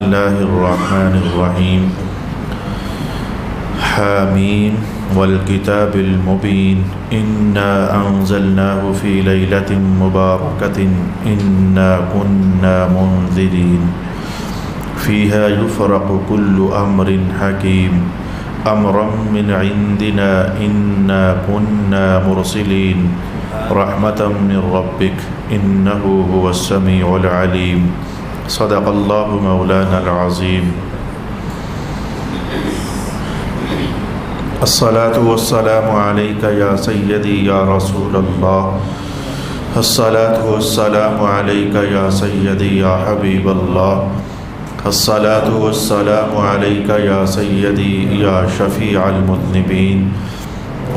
الله الرحمن الرحيم حاميم والكتاب المبين إنا أنزلناه في ليلة مباركة إنا كنا منذرين فيها يفرق كل أمر حكيم أمرا من عندنا إنا كنا مرسلين رحمة من ربك إنه هو السميع العليم صدق الله مولانا العظيم الصلاة والسلام عليك يا سيدي يا رسول الله الصلاة والسلام عليك يا سيدي يا حبيب الله الصلاة والسلام عليك يا سيدي يا شفيع المذنبين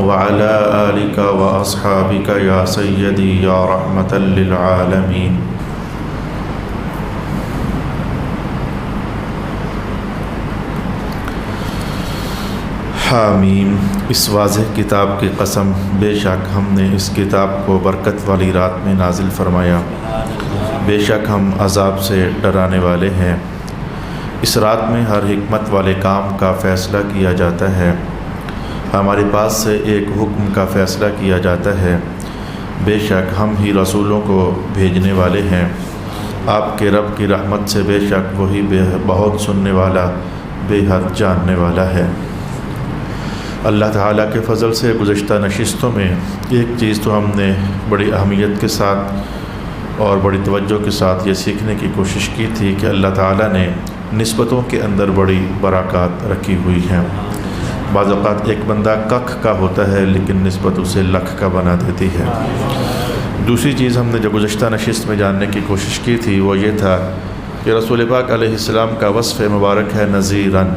وعلى آلك وأصحابك يا سيدي يا رحمة للعالمين حامیم، اس واضح کتاب کی قسم، بے شک ہم نے اس کتاب کو برکت والی رات میں نازل فرمایا، بے شک ہم عذاب سے ڈرانے والے ہیں۔ اس رات میں ہر حکمت والے کام کا فیصلہ کیا جاتا ہے، ہمارے پاس سے ایک حکم کا فیصلہ کیا جاتا ہے، بے شک ہم ہی رسولوں کو بھیجنے والے ہیں، آپ کے رب کی رحمت سے بے شک وہی بہت سننے والا، بے حد جاننے والا ہے۔ اللہ تعالیٰ کے فضل سے گزشتہ نشستوں میں ایک چیز تو ہم نے بڑی اہمیت کے ساتھ اور بڑی توجہ کے ساتھ یہ سیکھنے کی کوشش کی تھی کہ اللہ تعالیٰ نے نسبتوں کے اندر بڑی برکات رکھی ہوئی ہیں۔ بعض اوقات ایک بندہ ککھ کا ہوتا ہے لیکن نسبت اسے لکھ کا بنا دیتی ہے۔ دوسری چیز ہم نے جو گزشتہ نشست میں جاننے کی کوشش کی تھی وہ یہ تھا کہ رسول پاک علیہ السلام کا وصف مبارک ہے نذیراً،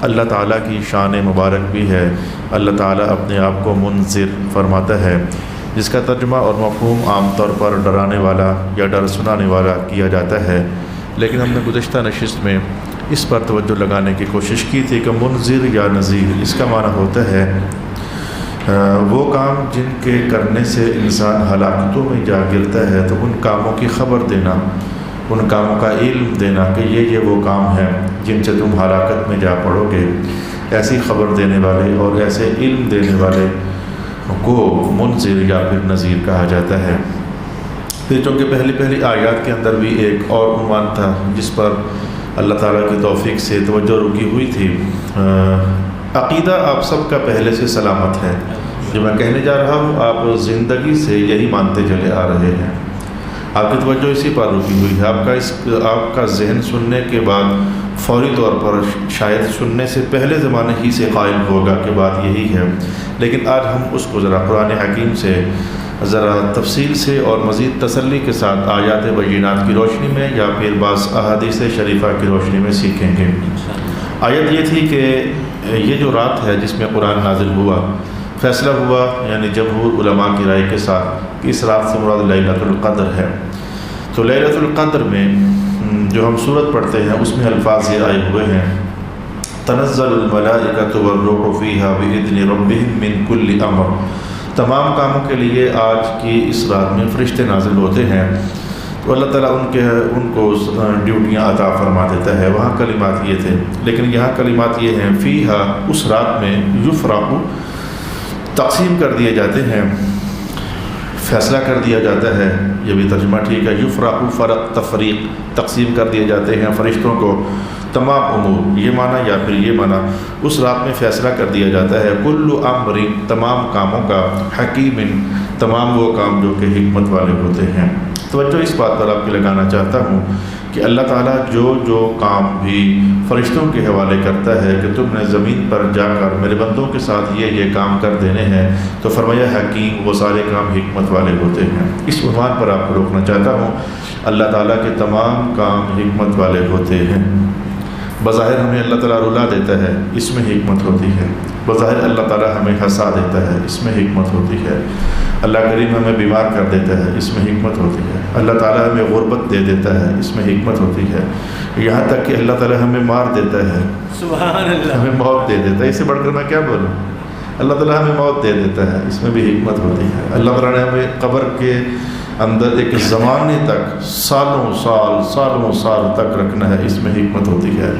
اللہ تعالیٰ کی شان مبارک بھی ہے، اللہ تعالیٰ اپنے آپ کو منذر فرماتا ہے، جس کا ترجمہ اور مفہوم عام طور پر ڈرانے والا یا ڈر سنانے والا کیا جاتا ہے، لیکن ہم نے گزشتہ نشست میں اس پر توجہ لگانے کی کوشش کی تھی کہ منذر یا نذیر اس کا معنی ہوتا ہے وہ کام جن کے کرنے سے انسان ہلاکتوں میں جا گرتا ہے، تو ان کاموں کی خبر دینا، ان کاموں کا علم دینا کہ یہ وہ کام ہیں جن سے تم ہلاکت میں جا پڑو گے، ایسی خبر دینے والے اور ایسے علم دینے والے کو منذر یا پھر نذیر کہا جاتا ہے۔ پھر چونکہ پہلی آیات کے اندر بھی ایک اور عنوان تھا جس پر اللہ تعالیٰ کی توفیق سے توجہ رکی ہوئی تھی، عقیدہ آپ سب کا پہلے سے سلامت ہے، جو میں کہنے جا رہا ہوں آپ زندگی سے یہی مانتے چلے آ رہے ہیں، آپ کی توجہ اسی پر رکی ہوئی ہے، آپ کا ذہن سننے کے بعد فوری طور پر شاید سننے سے پہلے زمانے ہی سے قائل ہوگا کہ بات یہی ہے، لیکن آج ہم اس کو ذرا قرآن حکیم سے ذرا تفصیل سے اور مزید تسلی کے ساتھ آیات بینات کی روشنی میں یا پھر بعض احادیث شریفہ کی روشنی میں سیکھیں گے۔ آیت یہ تھی کہ یہ جو رات ہے جس میں قرآن نازل ہوا، فیصلہ ہوا یعنی جمہور علماء کی رائے کے ساتھ کہ اس رات سے مراد لیلۃ القدر ہے، تو لیلۃ القدر میں جو ہم سورت پڑھتے ہیں اس میں الفاظ یہ آئے ہوئے ہیں، تنزل الملائکۃ والروح فیہا بإذن ربہم من کل امر، تمام کاموں کے لیے آج کی اس رات میں فرشتے نازل ہوتے ہیں، تو اللہ تعالیٰ ان کو ڈیوٹیاں عطا فرما دیتا ہے۔ وہاں کلمات یہ تھے، لیکن یہاں کلمات یہ ہیں فیہا، اس رات میں یفرق، تقسیم کر دیے جاتے ہیں، فیصلہ کر دیا جاتا ہے، یہ بھی ترجمہ ٹھیک ہے، یفرق فرق تفریق، تقسیم کر دیے جاتے ہیں فرشتوں کو تمام امور، یہ معنی یا پھر یہ معنی، اس رات میں فیصلہ کر دیا جاتا ہے کل امر، تمام کاموں کا، حکیم، تمام وہ کام جو کہ حکمت والے ہوتے ہیں۔ توجہ اس بات پر آپ کی لگانا چاہتا ہوں کہ اللہ تعالیٰ جو کام بھی فرشتوں کے حوالے کرتا ہے کہ تم نے زمین پر جا کر میرے بندوں کے ساتھ یہ کام کر دینے ہیں، تو فرمایا حکیم، وہ سارے کام حکمت والے ہوتے ہیں۔ اس عنوان پر آپ کو روکنا چاہتا ہوں، اللہ تعالیٰ کے تمام کام حکمت والے ہوتے ہیں۔ بظاہر ہمیں اللہ تعالیٰ رلا دیتا ہے، اس میں حکمت ہوتی ہے، بظاہر اللہ تعالیٰ ہمیں ہنسا دیتا ہے، اس میں حکمت ہوتی ہے، اللہ کریم ہمیں بیمار کر دیتا ہے، اس میں حکمت ہوتی ہے، اللہ تعالیٰ ہمیں غربت دے دیتا ہے، اس میں حکمت ہوتی ہے، یہاں تک کہ اللہ تعالیٰ ہمیں مار دیتا ہے، سبحان اللہ، ہمیں موت دے دیتا ہے، اس سے بڑھ کر میں کیا بولوں، اللہ تعالیٰ ہمیں موت دے دیتا ہے، اس میں بھی حکمت ہوتی ہے، اللہ تعالیٰ نے ہمیں قبر کے اندر ایک زمانے تک سالوں سال تک رکھنا ہے، اس میں حکمت ہوتی ہے۔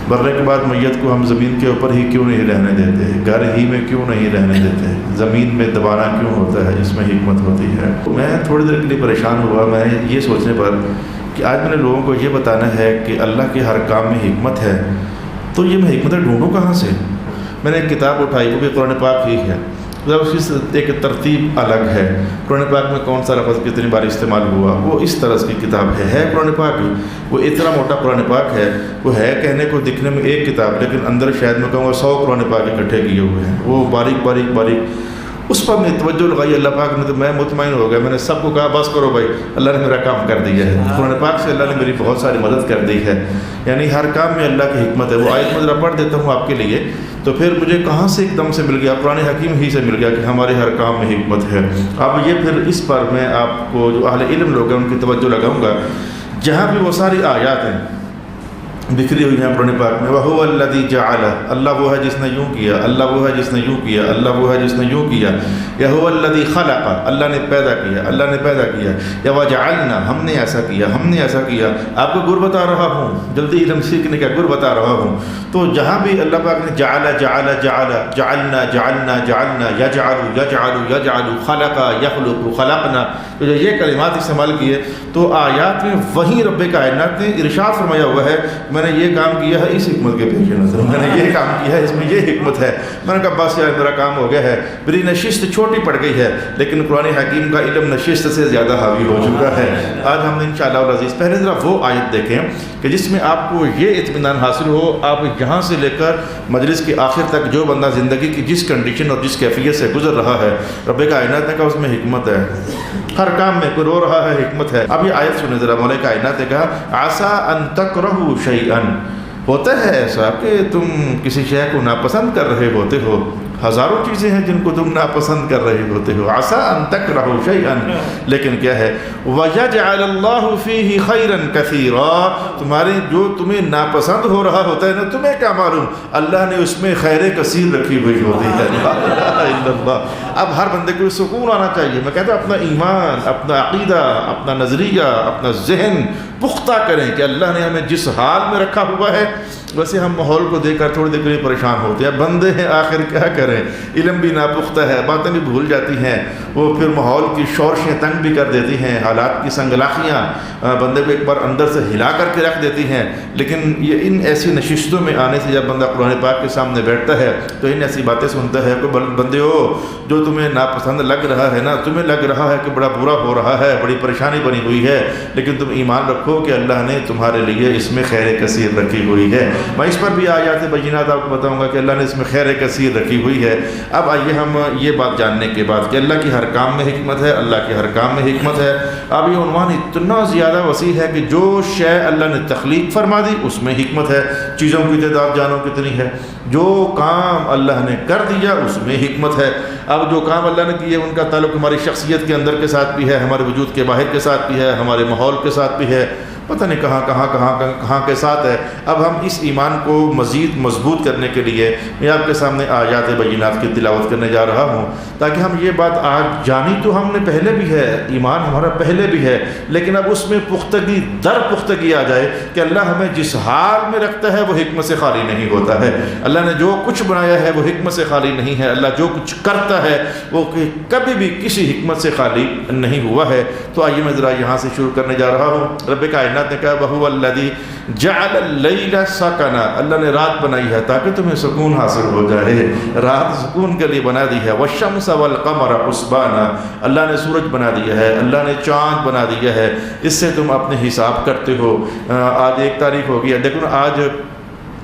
مرنے کے بعد میت کو ہم زمین کے اوپر ہی کیوں نہیں رہنے دیتے، گھر ہی میں کیوں نہیں رہنے دیتے، زمین میں دبانا کیوں ہوتا ہے، اس میں حکمت ہوتی ہے۔ میں تھوڑی دیر کے لیے پریشان ہوا، میں یہ سوچنے پر کہ آج میں نے لوگوں کو یہ بتانا ہے کہ اللہ کے ہر کام میں حکمت ہے، تو یہ میں حکمتیں ڈھونڈوں کہاں سے؟ میں نے ایک کتاب اٹھائی، وہ بھی قرآن پاک ہی ہے، اس کی ایک ترتیب الگ ہے۔ قرآن پاک میں کون سا لفظ کتنی بار استعمال ہوا، وہ اس طرح کی کتاب ہے قرآن پاک ہی۔ وہ اتنا موٹا قرآن پاک ہے، وہ ہے کہنے کو دکھنے میں ایک کتاب، لیکن اندر شاید میں کہوں گا 100 قرآن پاک اکٹھے کیے ہوئے ہیں۔ وہ باریک اس پر میں توجہ لگائی اللہ پاک نے، تو میں مطمئن ہو گیا۔ میں نے سب کو کہا بس کرو بھائی، اللہ نے میرا کام کر دیا ہے۔ قرآن پاک سے اللہ نے میری بہت ساری مدد کر دی ہے، یعنی ہر کام میں اللہ کی حکمت ہے۔ وہ آیت میں ذرا پڑھ دیتا ہوں آپ کے لیے، تو پھر مجھے کہاں سے ایک دم سے مل گیا، قرآن حکیم ہی سے مل گیا کہ ہمارے ہر کام میں حکمت ہے۔ اب یہ پھر اس پر میں آپ کو جو اہل علم لوگ ہیں ان کی توجہ لگاؤں گا، جہاں بھی وہ ساری آیات ہیں بکھری ہوئی ہیں قرآن پاک میں۔ وَهُوَ الَّذِي جَعَلَ، اللہ وہ ہے جس نے یوں کیا، اللہ وہ ہے جس نے یوں کیا، اللہ وہ ہے جس نے یوں کیا۔ یا هُوَ الَّذِي خَلَقَ، اللہ نے پیدا کیا، اللہ نے پیدا کیا۔ یا وَجَعَلْنَا، ہم نے ایسا کیا، ہم نے ایسا کیا۔ آپ کو گر بتا رہا ہوں، جلدی علم سیکھنے کا گر بتا رہا ہوں۔ تو جہاں بھی اللہ پاک نے جعل جعل جعل، جعلنا جعلنا جعلنا، یجعل یجعل یجعل، خلق یخلق خلقنا، تو جو یہ کلمات استعمال کیے تو آیات میں وہیں رب کائنات نے ارشاد فرمایا ہوا ہے، میں نے یہ کام کیا ہے اس حکمت کے پیش نظر، میں نے یہ کام کیا ہے اس میں یہ حکمت ہے۔ میں نے کہا بس یار میرا کام ہو گیا ہے، میری نشست چھوٹی پڑ گئی ہے، لیکن قرآن حکیم کا علم نشست سے زیادہ حاوی ہو چکا ہے۔ آج ہم نے انشاءاللہ العزیز پہلے ذرا وہ آیت دیکھیں کہ جس میں آپ کو یہ اطمینان حاصل ہو، آپ یہاں سے لے کر مجلس کے آخر تک جو بندہ زندگی کی جس کنڈیشن اور جس کیفیت سے گزر رہا ہے، رب کائنات نے کہا اس میں حکمت ہے، ہر کام میں کوئی رو رہا ہے حکمت ہے۔ اب یہ آیت سنیں ذرا، مولا کائنات نے کہا عسیٰ ان تکرہوا شیئا، ہوتا ہے ایسا کہ تم کسی شے کو ناپسند کر رہے ہوتے ہو، ہزاروں چیزیں ہیں جن کو تم ناپسند کر رہے ہوتے ہو، عسیٰ ان تکرہوا شیئا، لیکن کیا ہے وَيَجْعَلَ اللَّهُ فِيهِ خَيْرًا كَثِيرًا، تمہارے جو تمہیں ناپسند ہو رہا ہوتا ہے نا، تمہیں کیا معلوم اللہ نے اس میں خیر کثیر رکھی ہوئی ہوتی ہے۔ لا الہ الا اللہ۔ اب ہر بندے کو سکون آنا چاہیے۔ میں کہتا ہوں اپنا ایمان، اپنا عقیدہ، اپنا نظریہ، اپنا ذہن پختہ کریں کہ اللہ نے ہمیں جس حال میں رکھا ہوا ہے، ویسے ہم ماحول کو دیکھ کر تھوڑی دیر کے لیے پریشان ہوتے ہیں، بندے ہیں آخر کیا کریں، علم بھی ناپختہ ہے، باتیں بھی بھول جاتی ہیں، وہ پھر ماحول کی شورشیں تنگ بھی کر دیتی ہیں، حالات کی سنگلاخیاں بندے کو ایک بار اندر سے ہلا کر کے رکھ دیتی ہیں۔ لیکن یہ ان ایسی نشستوں میں آنے سے جب بندہ قرآن پاک کے سامنے بیٹھتا ہے تو ان ایسی باتیں سنتا ہے کہ بندے ہو جو تمہیں ناپسند لگ رہا ہے نا، تمہیں لگ رہا ہے کہ بڑا برا ہو رہا ہے، بڑی پریشانی بنی ہوئی ہے، لیکن تم ایمان رکھو کہ اللہ نے تمہارے لیے اس میں خیر کثیر رکھی ہوئی ہے۔ میں اس پر بھی آیات بینات آپ کو بتاؤں گا کہ اللہ نے اس میں خیر کثیر رکھی ہوئی ہے۔ اب آئیے ہم یہ بات جاننے کے بعد کہ اللہ کی ہر کام میں حکمت ہے، اللہ کی ہر کام میں حکمت ہے۔ اب یہ عنوان اتنا زیادہ وسیع ہے کہ جو شے اللہ نے تخلیق فرما دی اس میں حکمت ہے، چیزوں کی تعداد جانو کتنی ہے، جو کام اللہ نے کر دیا اس میں حکمت ہے۔ اب جو کام اللہ نے کیے ان کا تعلق ہماری شخصیت کے اندر کے ساتھ بھی ہے، ہمارے وجود کے باہر کے ساتھ بھی ہے، ہمارے ماحول کے ساتھ بھی ہے، پتہ نہیں کہاں کے ساتھ ہے۔ اب ہم اس ایمان کو مزید مضبوط کرنے کے لیے میں آپ کے سامنے آیات بینات کی تلاوت کرنے جا رہا ہوں، تاکہ ہم یہ بات آج جانی تو ہم نے پہلے بھی ہے، ایمان ہمارا پہلے بھی ہے، لیکن اب اس میں پختگی در پختگی آ جائے کہ اللہ ہمیں جس حال میں رکھتا ہے وہ حکمت سے خالی نہیں ہوتا ہے۔ اللہ نے جو کچھ بنایا ہے وہ حکمت سے خالی نہیں ہے، اللہ جو کچھ کرتا ہے وہ کبھی بھی کسی حکمت سے خالی نہیں ہوا ہے۔ تو آئیے میں ذرا یہاں سے شروع کرنے جا رہا ہوں۔ رب کائنات نے کہا وَهُوَ الَّذِي جَعَلَ اللَّيْلَ سَكَنًا، اللہ نے رات بنائی ہے تاکہ تمہیں سکون حاصل ہو جائے، رات سکون کے لیے بنا دی ہے۔ وَالشَّمْسَ وَالْقَمَرَ حُسْبَانًا، اللہ نے سورج بنا دیا ہے، اللہ نے چاند بنا دیا ہے، اس سے تم اپنے حساب کرتے ہو۔ آج 1 تاریخ ہو گئی ہے، لیکن آج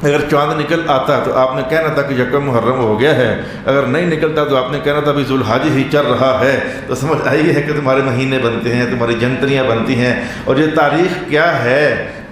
اگر چاند نکل آتا تو آپ نے کہنا تھا کہ یکم محرم ہو گیا ہے، اگر نہیں نکلتا تو آپ نے کہنا تھا ابھی ذوالحج ہی چل رہا ہے۔ تو سمجھ آئی ہے کہ تمہارے مہینے بنتے ہیں، تمہاری جنتریاں بنتی ہیں، اور یہ تاریخ کیا ہے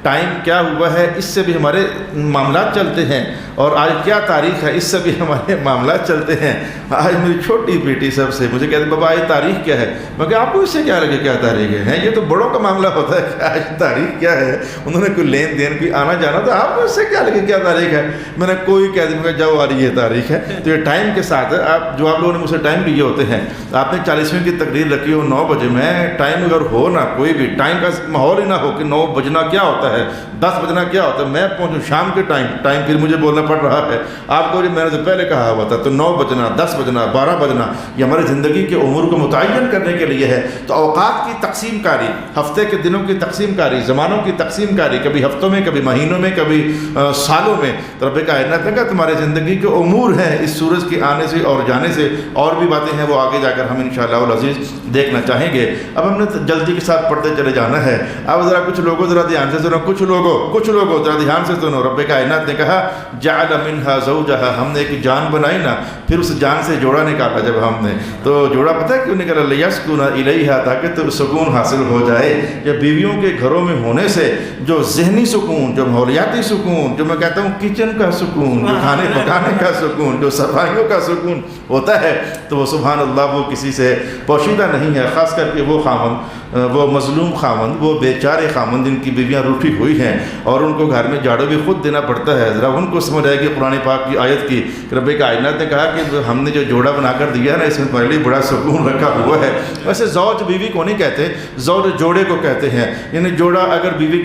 ٹائم کیا ہوا ہے اس سے بھی ہمارے معاملات چلتے ہیں، اور آج کیا تاریخ ہے اس سے بھی ہمارے معاملات چلتے ہیں۔ آج میری چھوٹی بیٹی سب سے مجھے کہتے بابا یہ تاریخ کیا ہے؟ میں کہ آپ کو اس سے کیا لگے کیا تاریخ ہے؟ یہ تو بڑوں کا معاملہ ہوتا ہے کہ آج تاریخ کیا ہے، انہوں نے کوئی لین دین کوئی آنا جانا تھا، آپ کو اس سے کیا لگے کیا تاریخ ہے؟ میں نے کوئی کہہ دیا جاؤ آ رہی یہ تاریخ ہے۔ تو یہ ٹائم کے ساتھ آپ لوگوں نے مجھ سے ٹائم دیے ہوتے ہیں، آپ نے 40ویں کی تقریر رکھی ہو 9 بجے، میں ٹائم اگر ہو نا کوئی بھی ٹائم کا ماحول ہی نہ ہو کہ 9 بجنا کیا ہوتا ہے، 10 بجنا کیا ہوتا ہے، میں پہنچوں شام کے ٹائم پھر مجھے بولنا پڑ رہا ہے آپ کو، میں نے تو پہلے کہا ہوا تھا۔ تو 9 بجنا 10 بجنا 12 بجنا یہ ہماری زندگی کے امور کو متعین کرنے کے لیے ہے۔ تو اوقات کی تقسیم کاری، ہفتے کے دنوں کی تقسیم کاری، زمانوں کی تقسیم کاری، کبھی ہفتوں میں کبھی مہینوں میں کبھی سالوں میں، تو رب کائنات نے کہا تمہارے زندگی کے امور ہیں اس سورج کے آنے سے اور جانے سے، اور بھی باتیں ہیں وہ آگے جا کر ہم انشاءاللہ العزیز دیکھنا چاہیں گے۔ اب ہم نے جلدی کے ساتھ پڑھتے چلے جانا ہے۔ اب ذرا کچھ لوگوں ذرا دھیان سے سنو، کچھ لوگوں ذرا دھیان سے سنو۔ رب کائنات نے کہا جعل منها زوجها، ہم نے ایک جان بنائی نا، پھر اس جان سے جوڑا نکالا جب ہم نے، تو جوڑا پتہ ہے کیوں نکالا؟ لیسکن الیہا، تاکہ تو سکون حاصل ہو جائے۔ یا بیویوں کے گھروں میں ہونے سے جو ذہنی سکون، جو ماحولیاتی سکون، جو میں کہتا ہوں کچن کا سکون، جو کھانے پکانے کا سکون، جو صفائیوں کا سکون ہوتا ہے، تو وہ سبحان اللہ وہ کسی سے پوشیدہ نہیں ہے، خاص کر کے وہ خامن، وہ مظلوم خامن، وہ بیچارے خامن جن کی بیویاں روٹھی ہوئی ہیں اور ان کو گھر میں جھاڑو بھی خود دینا پڑتا ہے۔ ذرا ان کو سمجھ آئے گی قرآن پاک کی آیت کی کہ رب کائنات نے کہا کہ ہم نے جو جوڑا بنا کر دیا نا، اس میں تمہارے لیے بڑا سکون رکھا ہوا ہے۔ ویسے زوج بیوی کو نہیں کہتے، زوج جوڑے کو کہتے ہیں، یعنی جوڑا اگر بیوی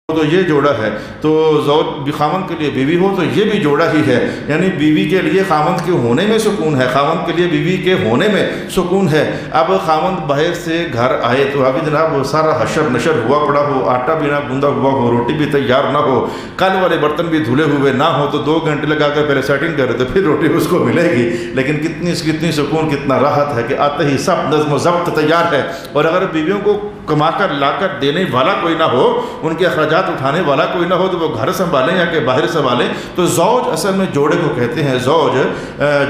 تو یہ جوڑا ہے، تو زوج خامند کے لیے بیوی ہو تو یہ بھی جوڑا ہی ہے، یعنی بیوی کے لیے خامند کے ہونے میں سکون ہے، خامند کے لیے بیوی کے ہونے میں سکون ہے۔ اب خامند باہر سے گھر آئے تو ابھی جناب وہ سارا حشر نشر ہوا پڑا ہو، آٹا بھی نہ گوندا ہوا ہو، روٹی بھی تیار نہ ہو، کل والے برتن بھی دھلے ہوئے نہ ہو، تو 2 گھنٹے لگا کر پہلے سیٹنگ کرے تو پھر روٹی اس کو ملے گی۔ لیکن کتنی سکون، کتنا راحت ہے کہ آتے ہی سب نظم و ضبط تیار ہے۔ اور اگر بیویوں کو کما کر لا کر دینے والا کوئی نہ ہو، ان کے اخراجات اٹھانے والا کوئی نہ ہو، تو وہ گھر سنبھالیں یا کہ باہر سنبھالیں، تو زوج اصل میں جوڑے کو کہتے ہیں، زوج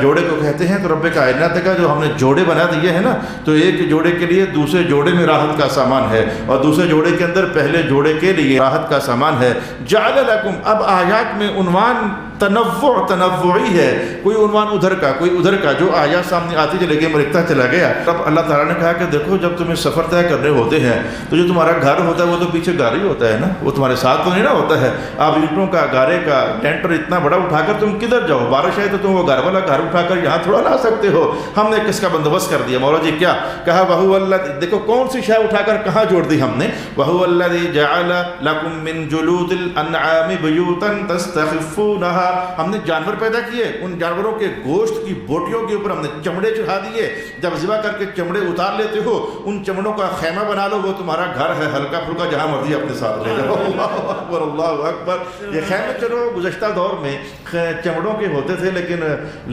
جوڑے کو کہتے ہیں۔ تو رب کائنات کا جو ہم نے جوڑے بنا دیے ہیں نا، تو ایک جوڑے کے لیے دوسرے جوڑے میں راحت کا سامان ہے، اور دوسرے جوڑے کے اندر پہلے جوڑے کے لیے راحت کا سامان ہے۔ جعل لکم، اب آیات میں عنوان تنوعی ہے، کوئی عنوان ادھر کا کوئی ادھر کا، جو آیات سامنے آتی چلے گئی مرکتا چلا گیا۔ اب اللہ تعالیٰ نے کہا کہ دیکھو جب تمہیں سفر طے کرنے ہوتے ہیں تو جو تمہارا گھر ہوتا ہے وہ تو پیچھے گھر ہی ہوتا ہے نا، وہ تمہارے ساتھ تو نہیں نا ہوتا ہے۔ آپ اینٹوں کا گارے کا لینٹر اتنا بڑا اٹھا کر تم کدھر جاؤ؟ بارش ہے تو تم وہ گھر والا گھر اٹھا کر یہاں تھوڑا لا سکتے ہو، ہم نے کس کا بندوبست کر دیا؟ مولا جی کیا کہا؟ وَهُوَ الَّذِي، دیکھو کون سی شے اٹھا کر کہاں جوڑ دی ہم نے، وَهُوَ الَّذِي جَعَلَ لَكُم مِّن جُلُودِ الْأَنْعَامِ بُيُوتًا تَسْتَخِفُّونَهَا، ہم نے جانور پیدا کیے، ان جانوروں کے گوشت کی بوٹیوں کے اوپر ہم نے چمڑے چڑھا دیے، جب ذبح کر کے چمڑے اتار لیتے ہو ان چمڑوں کا خیمہ بنا لو، وہ تمہارا گھر ہے، ہلکا پھلکا جہاں مرضی اپنے ساتھ لے جاؤ۔ اللہ اکبر اللہ اکبر۔ یہ خیمے چلو گزشتہ دور میں چمڑوں کے ہوتے تھے، لیکن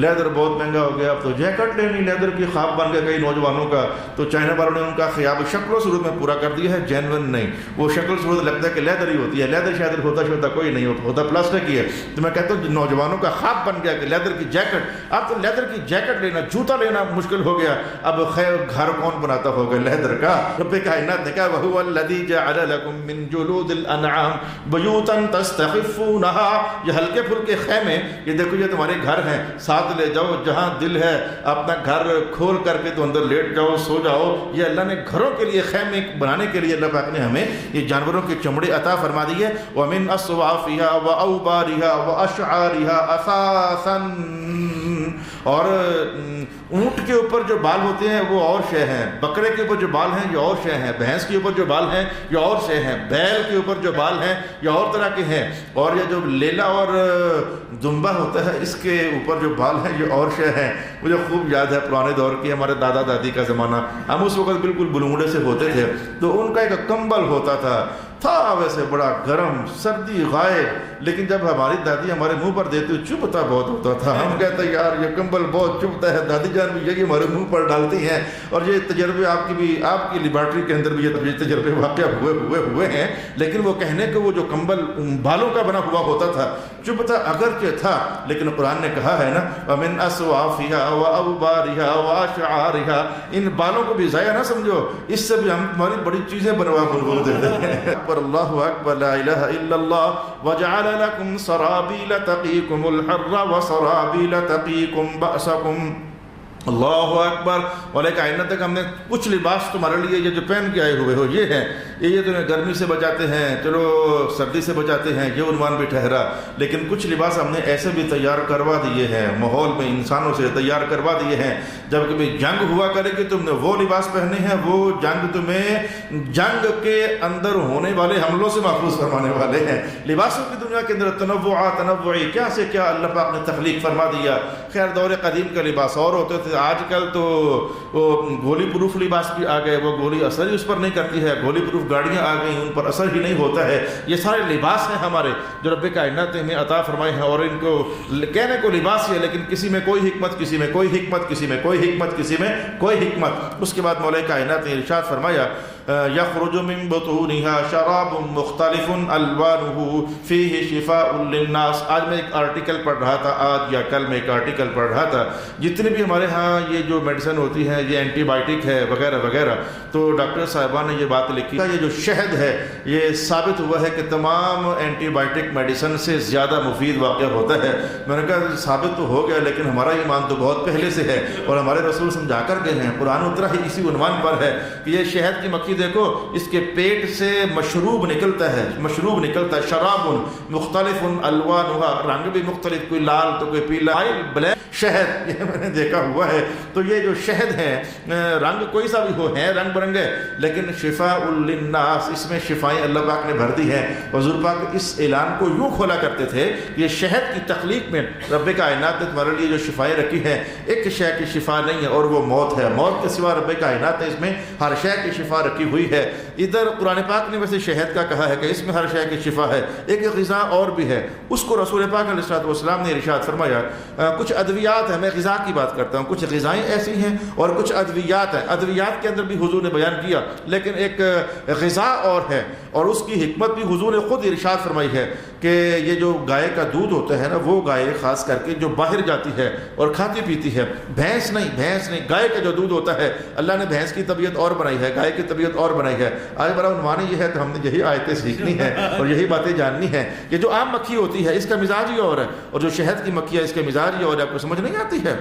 لیدر بہت مہنگا ہو گیا، اب تو جیکٹ لینی لیدر کی خواب بن گیا کئی نوجوانوں کا، تو چائنا والوں نے ان کا خواب شکل و صورت میں پورا کر دیا ہے، جینون نہیں، وہ شکل صورت لگتا ہے کہ لیدر ہی ہوتی ہے، لیدر شاید ہوتا کوئی نہیں ہوتا پلاسٹک ہی ہے۔ تو میں کہتا ہوں نوجوانوں کا خواب بن گیا کہ لیدر کی جیکٹ، اب تو لیدر کی جیکٹ لینا، جوتا لینا مشکل ہو گیا، اب خیر گھر کون بناتا ہوگا لیدر کا؟ رب کائنات نے کہا وَهُوَ الَّذِي جَعَلَ لَكُم مِّن جُلُودِ الْأَنْعَامِ بُيُوتًا تَسْتَخِفُّونَهَا، یہ ہلکے پھلکے خیمے، یہ دیکھو یہ تمہارے گھر ہیں، ساتھ لے جاؤ، جہاں دل ہے اپنا گھر کھول کر کے تو اندر لیٹ جاؤ، سو جاؤ۔ یہ اللہ نے گھروں کے لیے خیمے بنانے کے لیے اللہ پاک نے ہمیں یہ جانوروں کے چمڑے عطا فرما دیے۔ وَمِنْ أَصْوَافِهَا وَأَوْبَارِهَا وَأَشْعَارِهَا أَثَاثًا، اور اونٹ کے اوپر جو بال ہوتے ہیں وہ اور شے ہیں، بکرے کے اوپر جو بال ہیں یہ اور شے ہیں، بھینس کے اوپر جو بال ہیں یہ اور شے ہیں، بیل کے اوپر جو بال ہیں یہ اور طرح کے ہیں، اور یہ جو لیلا اور دمبا ہوتا ہے اس کے اوپر جو بال ہیں یہ اور شے ہیں۔ مجھے خوب یاد ہے پرانے دور کی ہمارے دادا دادی کا زمانہ، ہم اس وقت بالکل بلونگڑے سے ہوتے تھے، تو ان کا ایک کمبل ہوتا تھا ویسے بڑا گرم، سردی غائب، لیکن جب ہماری دادی ہمارے منہ پر دیتی چبھتا بہت ہوتا تھا. ہم کہتے ہیں یار یہ کمبل بہت چبھتا ہے, دادی جان بھی یہی ہمارے منہ پر ڈالتی ہیں. اور یہ تجربے آپ کی لیبارٹری کے اندر بھی یہ تجربے واقع ہوئے ہیں. لیکن وہ کہنے کہ وہ جو کمبل بالوں کا بنا ہوا ہوتا تھا چبھتا اگرچہ تھا, لیکن قرآن نے کہا ہے نا وَمِنْ أَصْوَافِهَا وَأَوْبَارِهَا وَأَشْعَارِهَا, ان بالوں کو بھی ضائع نہ سمجھو, اس سے بھی ہم تمہاری بڑی چیزیں بنوا بنوا دیتے ہیں. اکبر اللہ اکبر لا الہ الا اللہ وجعل لكم سرابیل تقیکم الحر وسرابیل تقیکم بأسکم. اللہ اکبر. اور ایک آئینہ تک ہم نے کچھ لباس تمہارے لیے یہ جو پہن کے آئے ہوئے ہو یہ ہے, یہ تمہیں گرمی سے بچاتے ہیں, چلو سردی سے بچاتے ہیں, یہ عنوان بھی ٹھہرا. لیکن کچھ لباس ہم نے ایسے بھی تیار کروا دیے ہیں, ماحول میں انسانوں سے تیار کروا دیے ہیں. جب کبھی جنگ ہوا کرے کہ تم نے وہ لباس پہنے ہیں, وہ جنگ تمہیں جنگ کے اندر ہونے والے حملوں سے محفوظ فرمانے والے ہیں. لباسوں کی دنیا کے اندر تنوعی کیا سے کیا اللہ پاک نے تخلیق فرما دیا. خیر دور قدیم کا لباس اور ہوتے تھے, آج کل تو وہ گولی پروف لباس بھی آ گئے, وہ گولی اثر ہی اس پر نہیں کرتی ہے, گولی پروف گاڑیاں آ گئی ان پر اثر ہی نہیں ہوتا ہے. یہ سارے لباس ہیں ہمارے جو رب کائنات نے ہمیں عطا فرمائے ہیں, اور ان کو کہنے کو لباس ہی ہے, لیکن کسی میں کوئی حکمت, کسی میں کوئی حکمت, کسی میں کوئی حکمت, کسی میں کوئی حکمت. اس کے بعد مولا کائنات نے ارشاد فرمایا یخرج من بطونها شراب مختلف الوانه فيه شفاء للناس. آج میں ایک آرٹیکل پڑھ رہا تھا, آج یا کل میں ایک آرٹیکل پڑھ رہا تھا, جتنے بھی ہمارے ہاں یہ جو میڈیسن ہوتی ہے یہ اینٹی بائیوٹک ہے وغیرہ وغیرہ, تو ڈاکٹر صاحبان نے یہ بات لکھی, یہ جو شہد ہے یہ ثابت ہوا ہے کہ تمام اینٹی بائیوٹک میڈیسن سے زیادہ مفید واقع ہوتا ہے. میں نے کہا ثابت تو ہو گیا, لیکن ہمارا ایمان تو بہت پہلے سے ہے, اور ہمارے رسول سمجھا کر گئے ہیں, قرآن اترا ہی اسی عنوان پر ہے کہ یہ شہد کی مکھی دیکھو, اس کے پیٹ سے مشروب نکلتا ہے, شراب مختلف الوانها, رنگ بھی مختلف, کوئی لال تو کوئی پیلا, بلیک شہد, یہ میں نے دیکھا ہوا ہے. تو یہ جو شہد ہے رنگ کوئی سا بھی ہو, ہے رنگ برنگے, لیکن شفاء للناس, اس میں شفائیں اللہ پاک نے بھر دی ہیں. حضور پاک اس اعلان کو یوں کھولا کرتے تھے کہ یہ شہد کی تخلیق میں رب کائنات نے تمہارے لیے جو شفائیں رکھی ہیں, ایک شے کی شفا نہیں ہے اور وہ موت ہے. موت کے سوا رب کائنات نے اس میں ہر شے کی شفا رکھی ہوئی ہے. ادھر قرآن پاک نے ویسے شہد کا کہا ہے کہ اس میں ہر شے کی شفا ہے, ایک غذا اور بھی ہے, اس کو رسول پاک علیہ السلام نے ارشاد فرمایا. کچھ ادویات ہیں, میں غذا کی بات کرتا ہوں, کچھ غذائیں ایسی ہیں اور کچھ ادویات ہیں. ادویات کے اندر بھی حضور نے بیان کیا, لیکن ایک غذا اور ہے, اور اس کی حکمت بھی حضور نے خود ارشاد فرمائی ہے کہ یہ جو گائے کا دودھ ہوتا ہے نا, وہ گائے خاص کر کے جو باہر جاتی ہے اور کھاتی پیتی ہے, بھینس نہیں, گائے کا جو دودھ ہوتا ہے, اللہ نے بھینس کی طبیعت اور بنائی ہے, گائے کی طبیعت اور بنائی ہے. آج بڑا عنوان یہ ہے کہ ہم نے یہی آیتیں سیکھنی ہے اور یہی باتیں جاننی ہے. یہ جو عام مکھی ہوتی ہے اس کا مزاج ہی اور ہے, اور جو شہد کی مکھی ہے اس کا مزاج ہی اور ہے. آپ کو سمجھ نہیں آتی ہے؟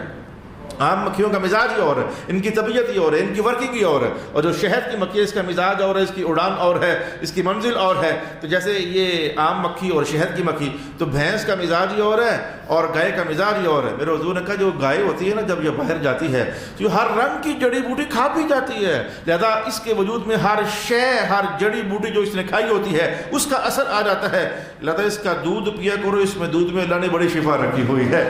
عام مکھیوں کا مزاج ہی اور ہے, ان کی طبیعت ہی اور ہے, ان کی ورکنگ ہی اور ہے. اور جو شہد کی مکھی ہے اس کا مزاج اور ہے, اس کی اڑان اور ہے, اس کی منزل اور ہے. تو جیسے یہ عام مکھی اور شہد کی مکھی, تو بھینس کا مزاج ہی اور ہے اور گائے کا مزاج ہی اور ہے. میرے حضور نے کہا جو گائے ہوتی ہے نا, جب یہ باہر جاتی ہے تو یہ ہر رنگ کی جڑی بوٹی کھا پی جاتی ہے, لہذا اس کے وجود میں ہر شے, ہر جڑی بوٹی جو اس نے کھائی ہوتی ہے اس کا اثر آ جاتا ہے. لہذا اس کا دودھ پیا کرو, اس میں دودھ میں اللہ نے بڑی شفا رکھی ہوئی ہے.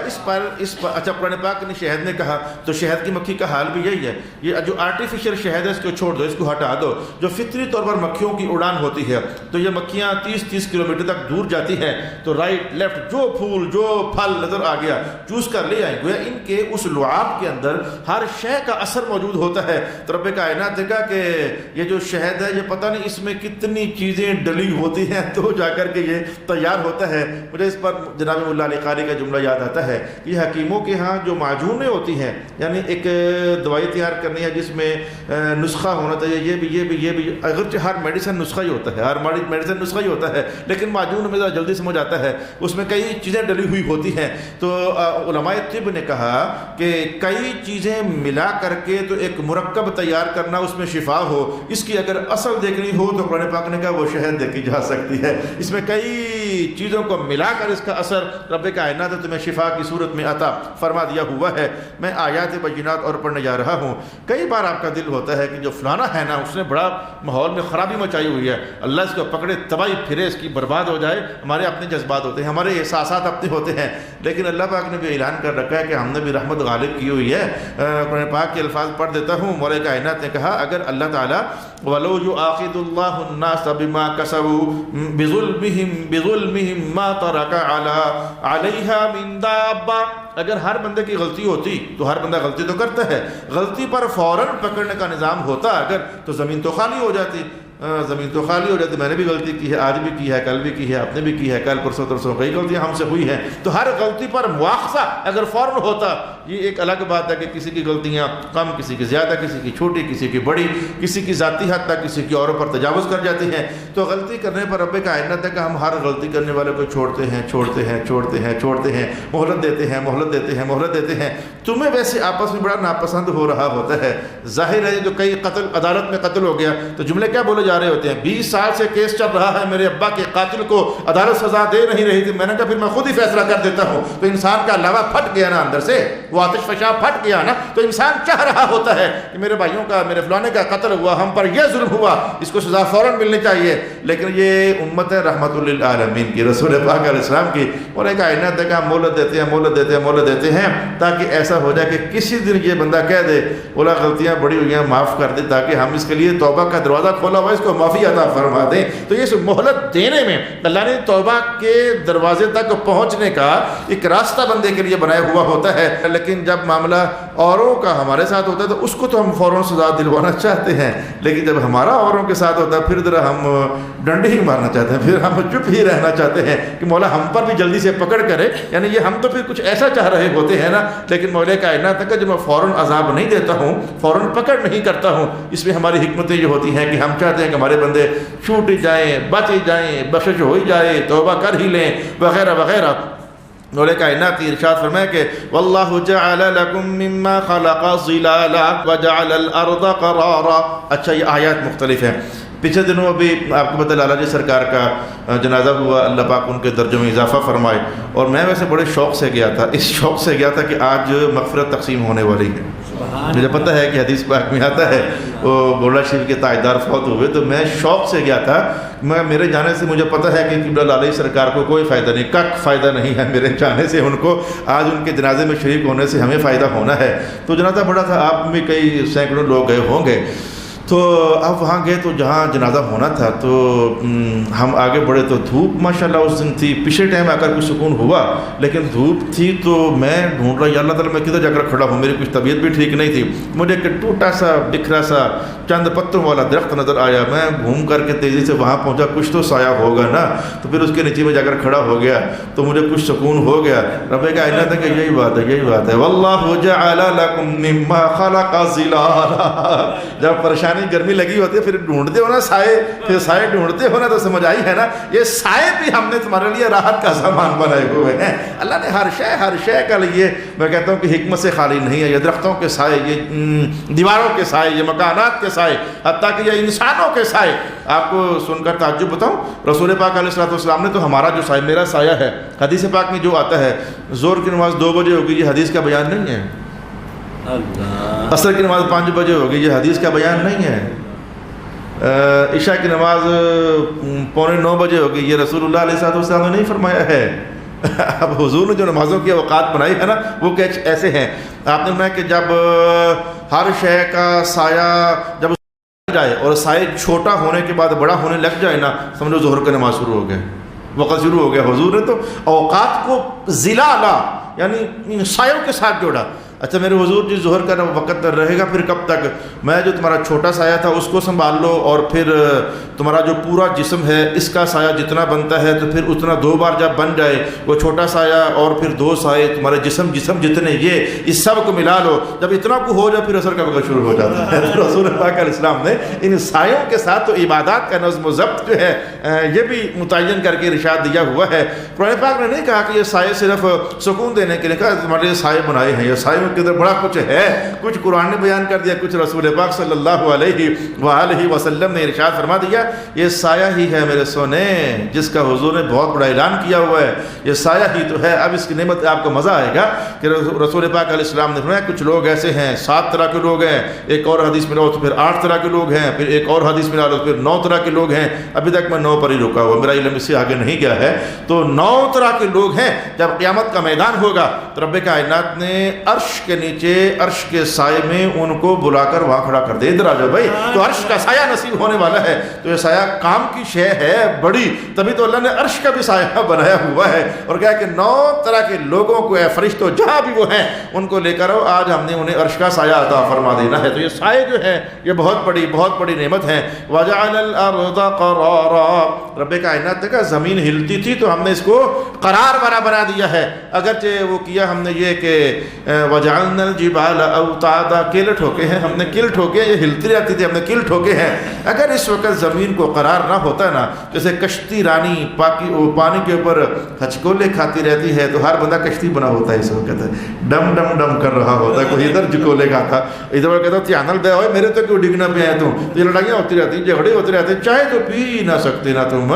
اس پر اچھا قرآن پاک نے شہد نے کہا, تو شہد کی مکھی کا حال بھی یہی ہے. یہ جو آرٹیفیشل شہد ہے اس کو چھوڑ دو, اس کو ہٹا دو. جو فطری طور پر مکھیوں کی اڑان ہوتی ہے, تو یہ مکھیاں 30 کلومیٹر تک دور جاتی ہیں, تو رائٹ لیفٹ جو پھول جو پھل نظر آ گیا چوز کر لے آئیں. گویا ان کے اس لعاب کے اندر ہر شے کا اثر موجود ہوتا ہے. تو رب کائنات نے کہا کہ یہ جو شہد ہے یہ پتہ نہیں اس میں کتنی چیزیں ڈلی ہوتی ہیں تو جا کر کے یہ تیار ہوتا ہے. مجھے اس پر جناب مولا علی قاری کا جملہ یاد آتا ہے کہ حکیموں کے ہاں جو معجونیں ہوتی ہیں, یعنی ایک دوائی تیار کرنی ہے جس میں نسخہ ہونا چاہیے, یہ بھی اگرچہ ہر میڈیسن نسخہ ہی ہوتا ہے, ہر میڈیسن نسخہ ہی ہوتا ہے, لیکن معجون میں ذرا جلدی سمجھ آتا ہے, اس میں کئی چیزیں ڈلی ہوئی ہوتی ہیں. تو علماء طب نے کہا کہ کئی چیزیں ملا کر کے تو ایک مرکب تیار کرنا, اس میں شفا ہو, اس کی اگر اصل دیکھنی ہو تو قرآن پاک نے کہا وہ شہد دیکھی جا سکتی ہے. اس میں کئی چیزوں کو ملا کر اس کا اثر رب کائنات نے تمہیں شفا کی صورت میں عطا فرما دیا ہوا ہے. میں آیات بینات اور پڑھنے جا رہا ہوں۔ کئی بار آپ کا دل ہوتا ہے کہ جو فلانا ہے نا اس نے بڑا ماحول میں خرابی مچائی ہوئی ہے، اللہ اس کو پکڑے تباہی پھرے، اس کی برباد ہو جائے۔ ہمارے اپنے جذبات ہوتے ہیں، ہمارے احساسات اپنے ہوتے ہیں، لیکن اللہ پاک نے بھی اعلان کر رکھا ہے کہ ہم نے بھی رحمت غالب کی ہوئی ہے۔ قرآن پاک کے الفاظ پڑھ دیتا ہوں۔ مولا کائنات نے کہا اگر اللہ تعالیٰ وَلَوْ يُؤَاخِذُ اللَّهُ النَّاسَ بِمَا كَسَبُوا بِظُلْمِهِمْ مَا تَرَكَ عَلَيْهَا مِن دَابَّةٍ، اگر ہر بندے کی غلطی ہوتی تو ہر بندہ غلطی تو کرتا ہے، غلطی پر فوراً پکڑنے کا نظام ہوتا اگر تو زمین تو خالی ہو جاتی، زمین تو خالی ہو جاتی۔ میں نے بھی غلطی کی ہے، آج بھی کی ہے، کل بھی کی ہے، آپ نے بھی کی ہے، کل پرسوں ترسوں کئی غلطیاں ہم سے ہوئی ہیں، تو ہر غلطی پر مواخذہ اگر فوراً ہوتا۔ یہ ایک الگ بات ہے کہ کسی کی غلطیاں کم، کسی کی زیادہ، کسی کی چھوٹی، کسی کی بڑی، کسی کی ذاتی حد تک کسی کی اوروں پر تجاوز کر جاتی ہیں۔ تو غلطی کرنے پر رب کائنات ہے کہ ہم ہر غلطی کرنے والے کو چھوڑتے ہیں، مہلت دیتے ہیں۔ تمہیں ویسے آپس میں بڑا ناپسند ہو رہا ہوتا ہے، ظاہر ہے جو کئی قتل عدالت میں قتل ہو گیا تو جملے کیا بولے جا رہے ہوتے ہیں، 20 سال سے کیس چل رہا ہے، میرے ابا کے قاتل کو عدالت سزا دے نہیں رہی تھی، میں نے کہا پھر میں خود ہی فیصلہ کر دیتا ہوں۔ تو انسان کا لوا پھٹ گیا نا اندر سے، وہ آتش فشاں پھٹ گیا نا، تو انسان چاہ رہا ہوتا ہے کہ میرے بھائیوں کا، میرے فلانے کا قتل ہوا، ہم پر یہ ظلم ہوا، اس کو سزا فوراً ملنی چاہیے۔ لیکن یہ امت ہے رحمت للعالمین کی، رسول پاک علیہ السلام کی، اور ایک کائنات ہے کہ ہم مہلت دیتے ہیں تاکہ ایسا ہو جائے کہ کسی دن یہ بندہ کہہ دے بولا غلطیاں بڑی ہوئی ہیں، معاف کر دے، تاکہ ہم اس کے لیے توبہ کا دروازہ کھولا ہوا ہے، اس کو معافی عطا فرما دیں۔ تو یہ مہلت دینے میں اللہ نے توبہ کے دروازے تک پہنچنے کا ایک راستہ بندے کے لیے بنایا ہوا ہوتا ہے، لیکن جب معاملہ اوروں کا ہمارے ساتھ ہوتا ہے تو اس کو تو ہم فوراً سزا دلوانا چاہتے ہیں، لیکن جب ہمارا اوروں کے ساتھ ہوتا ہے پھر ذرا ہم ڈنڈی ہی مارنا چاہتے ہیں، پھر ہم چپ ہی رہنا چاہتے ہیں کہ مولا ہم پر بھی جلدی سے پکڑ کرے۔ یعنی یہ ہم تو پھر کچھ ایسا چاہ رہے ہوتے ہیں نا، لیکن مولا کائنات کا جو میں فوراً عذاب نہیں دیتا ہوں، فوراً پکڑ نہیں کرتا ہوں، اس میں ہماری حکمتیں یہ ہوتی ہیں کہ ہم چاہتے ہیں کہ ہمارے بندے چھوٹ ہی جائیں، بچ ہی جائیں، بخشش ہو ہی جائے، توبہ کر ہی لیں، وغیرہ وغیرہ۔ مولا کائنات ارشاد فرمایا کہ واللہ جعل لکم مما خلق ظلالا وجعل الارض قرارا۔ اچھا یہ آیات مختلف ہیں۔ پچھلے دنوں ابھی آپ کو پتہ لالا جی سرکار کا جنازہ ہوا، اللہ پاک ان کے درجوں میں اضافہ فرمائے، اور میں ویسے بڑے شوق سے گیا تھا، اس شوق سے گیا تھا کہ آج مغفرت تقسیم ہونے والی ہے۔ مجھے پتہ ہے کہ حدیث پاک میں آتا ہے وہ گولڈا شریف کے تاجدار فوت ہوئے، تو میں شوق سے گیا تھا۔ میرے جانے سے مجھے پتہ ہے کہ قبلہ لالا سرکار کو کوئی فائدہ نہیں، فائدہ نہیں ہے میرے جانے سے، ان کو آج ان کے جنازے میں شریک ہونے سے ہمیں فائدہ ہونا ہے۔ تو جنازہ بڑا تھا، آپ میں کئی سینکڑوں لوگ گئے ہوں گے۔ تو اب وہاں گئے تو جہاں جنازہ ہونا تھا تو ہم آگے بڑھے تو دھوپ ماشاءاللہ اس دن تھی، پچھلے ٹائم آ کر کچھ سکون ہوا لیکن دھوپ تھی، تو میں ڈھونڈ رہا یا اللہ تعالیٰ میں کدھر جا کر کھڑا ہوں، میری کچھ طبیعت بھی ٹھیک نہیں تھی، مجھے ایک ٹوٹا سا بکھرا سا چند پتوں والا درخت نظر آیا، میں گھوم کر کے تیزی سے وہاں پہنچا، کچھ تو سایہ ہوگا نا، تو پھر اس کے نیچے میں جا کر کھڑا ہو گیا تو مجھے کچھ سکون ہو گیا۔ رب کائنات ہے کہ یہی بات ہے واللہ جعل لکم مما خلق ظلالا۔ جب پریشانی گرمی لگی ہوتی ہے پھر ڈھونڈتے ہو نا سائے، پھر سائے ڈھونڈتے ہو نا، تو سمجھ آئی ہے نا، یہ سائے بھی ہم نے تمہارے لیے راحت کا سامان بنائے ہوئے ہیں۔ اللہ نے ہر شے کا لیے، میں کہتا ہوں کہ حکمت سے خالی نہیں ہے، یہ درختوں کے سائے، یہ دیواروں کے سائے، یہ مکانات کے سائے، حتیٰ کہ یہ انسانوں کے سائے۔ آپ کو سن کر تعجب بتاؤں، رسول پاک علیہ السلام نے تو ہمارا جو سایہ، میرا سایہ ہے، حدیث پاک میں جو آتا ہے زور کی نماز 2 بجے ہوگی، یہ حدیث کا بیان نہیں ہے۔ عصر کی نماز 5 بجے ہوگی، یہ حدیث کا بیان نہیں ہے۔ عشاء کی نماز 8:45 بجے ہوگی، یہ رسول اللہ علیہ السلام نے نہیں فرمایا ہے۔ اب حضور نے جو نمازوں کی اوقات بنائی ہے نا وہ کچھ ایسے ہیں۔ آپ نے فرمایا کہ جب ہر شے کا سایہ جب جائے اور سایہ چھوٹا ہونے کے بعد بڑا ہونے لگ جائے نا، سمجھو ظہر کا نماز شروع ہو گیا، وقت شروع ہو گیا۔ حضور نے تو اوقات کو ظلالا یعنی سایوں کے ساتھ جوڑا۔ اچھا میرے حضور جی ظہر کا وقت رہے گا پھر کب تک؟ میں جو تمہارا چھوٹا سایہ تھا اس کو سنبھال لو، اور پھر تمہارا جو پورا جسم ہے اس کا سایہ جتنا بنتا ہے تو پھر اتنا 2 بار جب بن جائے وہ چھوٹا سایہ اور پھر 2 سائے تمہارے جسم جتنے یہ اس سب کو ملا لو، جب اتنا کو ہو جائے پھر اثر کا وقت شروع ہو جاتا ہے۔ رسول پاک علیہ السلام نے ان سایوں کے ساتھ تو عبادات کا نظم و ضبط جو ہے یہ بھی متعین کر کے ارشاد دیا ہوا ہے۔ قرآن پاک نے نہیں کہا کہ یہ سائے صرف سکون دینے کے لیے، کہا تمہارے لیے سائے بنائے ہیں، یہ سائے اس کے اندر بڑا کچھ ہے، کچھ قرآن نے بیان کر دیا، کچھ رسول پاک صلی اللہ علیہ وآلہ وسلم نے ارشاد فرما دیا، یہ سایہ ہی ہے میرے سونے، جس کا حضور نے بہت بڑا اعلان کیا ہوا ہے، یہ سایہ ہی تو ہے۔ اب اس کی نعمت آپ کو مزہ آئے گا کہ رسول پاک علیہ السلام نے فرمایا کچھ لوگ ایسے ہیں 7 طرح کے لوگ ہیں، ایک اور حدیث میں لاؤ تو پھر 8 طرح کے لوگ ہیں، پھر ایک اور حدیث میں لاؤ تو پھر 9 طرح کے لوگ ہیں۔ ابھی تک میں 9 پر ہی رکا ہوا، میرا علم اس سے آگے نہیں گیا ہے۔ تو 9 طرح کے لوگ ہیں۔ جب قیامت کا میدان ہوگا تو رب کائنات نے عرش کے نیچے عرش کے سائے میں ان کو بلا کر وہاں کھڑا کر دے، ادھر آ جاؤ بھائی، تو عرش کا سایہ نصیب ہونے والا ہے۔ تو یہ سایہ کام کی شے ہے بڑی، تبھی تو اللہ نے عرش کا بھی سایہ بنایا ہوا ہے اور کہا کہ 9 طرح کے لوگوں کو، اے فرشتوں جہاں بھی وہ ہیں ان کو لے کر آؤ، آج ہم نے انہیں عرش کا سایہ عطا فرما دینا ہے۔ تو یہ سائے جو ہے یہ بہت بڑی نعمت ہے۔ وَجَعَلَ الْأَرْضَ قَرَارًا، رب کائنات نے کہا زمین ہلتی تھی تو ہم نے اس کو قرار والا بنا دیا ہے۔ اگرچہ وہ کیا ہم نے یہ کہ وَجَعَلْنَا الْجِبَالَ أَوْتَادًا، کل ٹھوکے ہیں ہم نے، کل ٹھوکے، یہ ہلتی رہتی تھی ہم نے کل ٹھوکے ہیں۔ اگر اس وقت زمین کو قرار نہ ہوتا نا، جیسے کشتی رانی پانی کے اوپر ہچکولے کھاتی رہتی ہے تو ہر بندہ کشتی بنا ہوتا ہے، اس وقت ڈم ڈم ڈم کر رہا ہوتا ہے، کوئی ادھر جھکولے کھاتا، ادھر کہتا چینل دے ہوئے میرے تو کیوں ڈگنا پہ آئے تم، تو یہ لڑائیاں ہوتی رہتی، جھگڑے ہوتے رہتے، چائے تو پی نہ سکتے نا تم،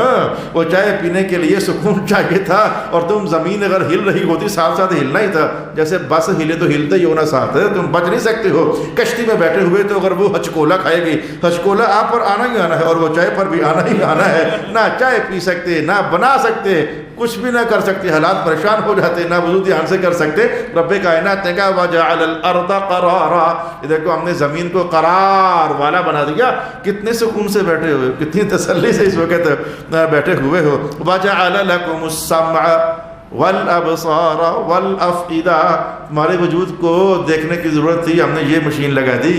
وہ چائے پینے کے لیے سکون چاہیے تھا، اور تم زمین اگر ہل رہی ہوتی ساتھ ساتھ ہلنا ہی تھا، جیسے بس ہلے تو ہلتے ہی ہونا ساتھ، تم بچ نہیں سکتے ہو۔ کشتی میں بیٹھے ہوئے تو اگر وہ ہچکولا کھائے گی، ہچکولا آپ پر آنا ہی آنا ہے اور وہ چائے پر بھی آنا ہی آنا ہے، نہ چائے پی سکتے، نہ بنا سکتے، کچھ بھی نہ کر سکتے، حالات پریشان ہو جاتے، نہ وضو دھیان سے کر سکتے۔ رب کائنات نے کہا وَجَعَلَ الْأَرْضَ قَرَارًا، ادھر کو ہم نے زمین کو قرار والا بنا دیا، کتنے سکون سے بیٹھے ہوئے، کتنی تسلی سے اس وقت بیٹھے ہوئے ہو۔ وَجَعَلَ لَكُمُ السَّمْعَ وَالْأَبْصَارَ وَالْأَفْئِدَةَ، تمہارے وجود کو دیکھنے کی ضرورت تھی، ہم نے یہ مشین لگا دی،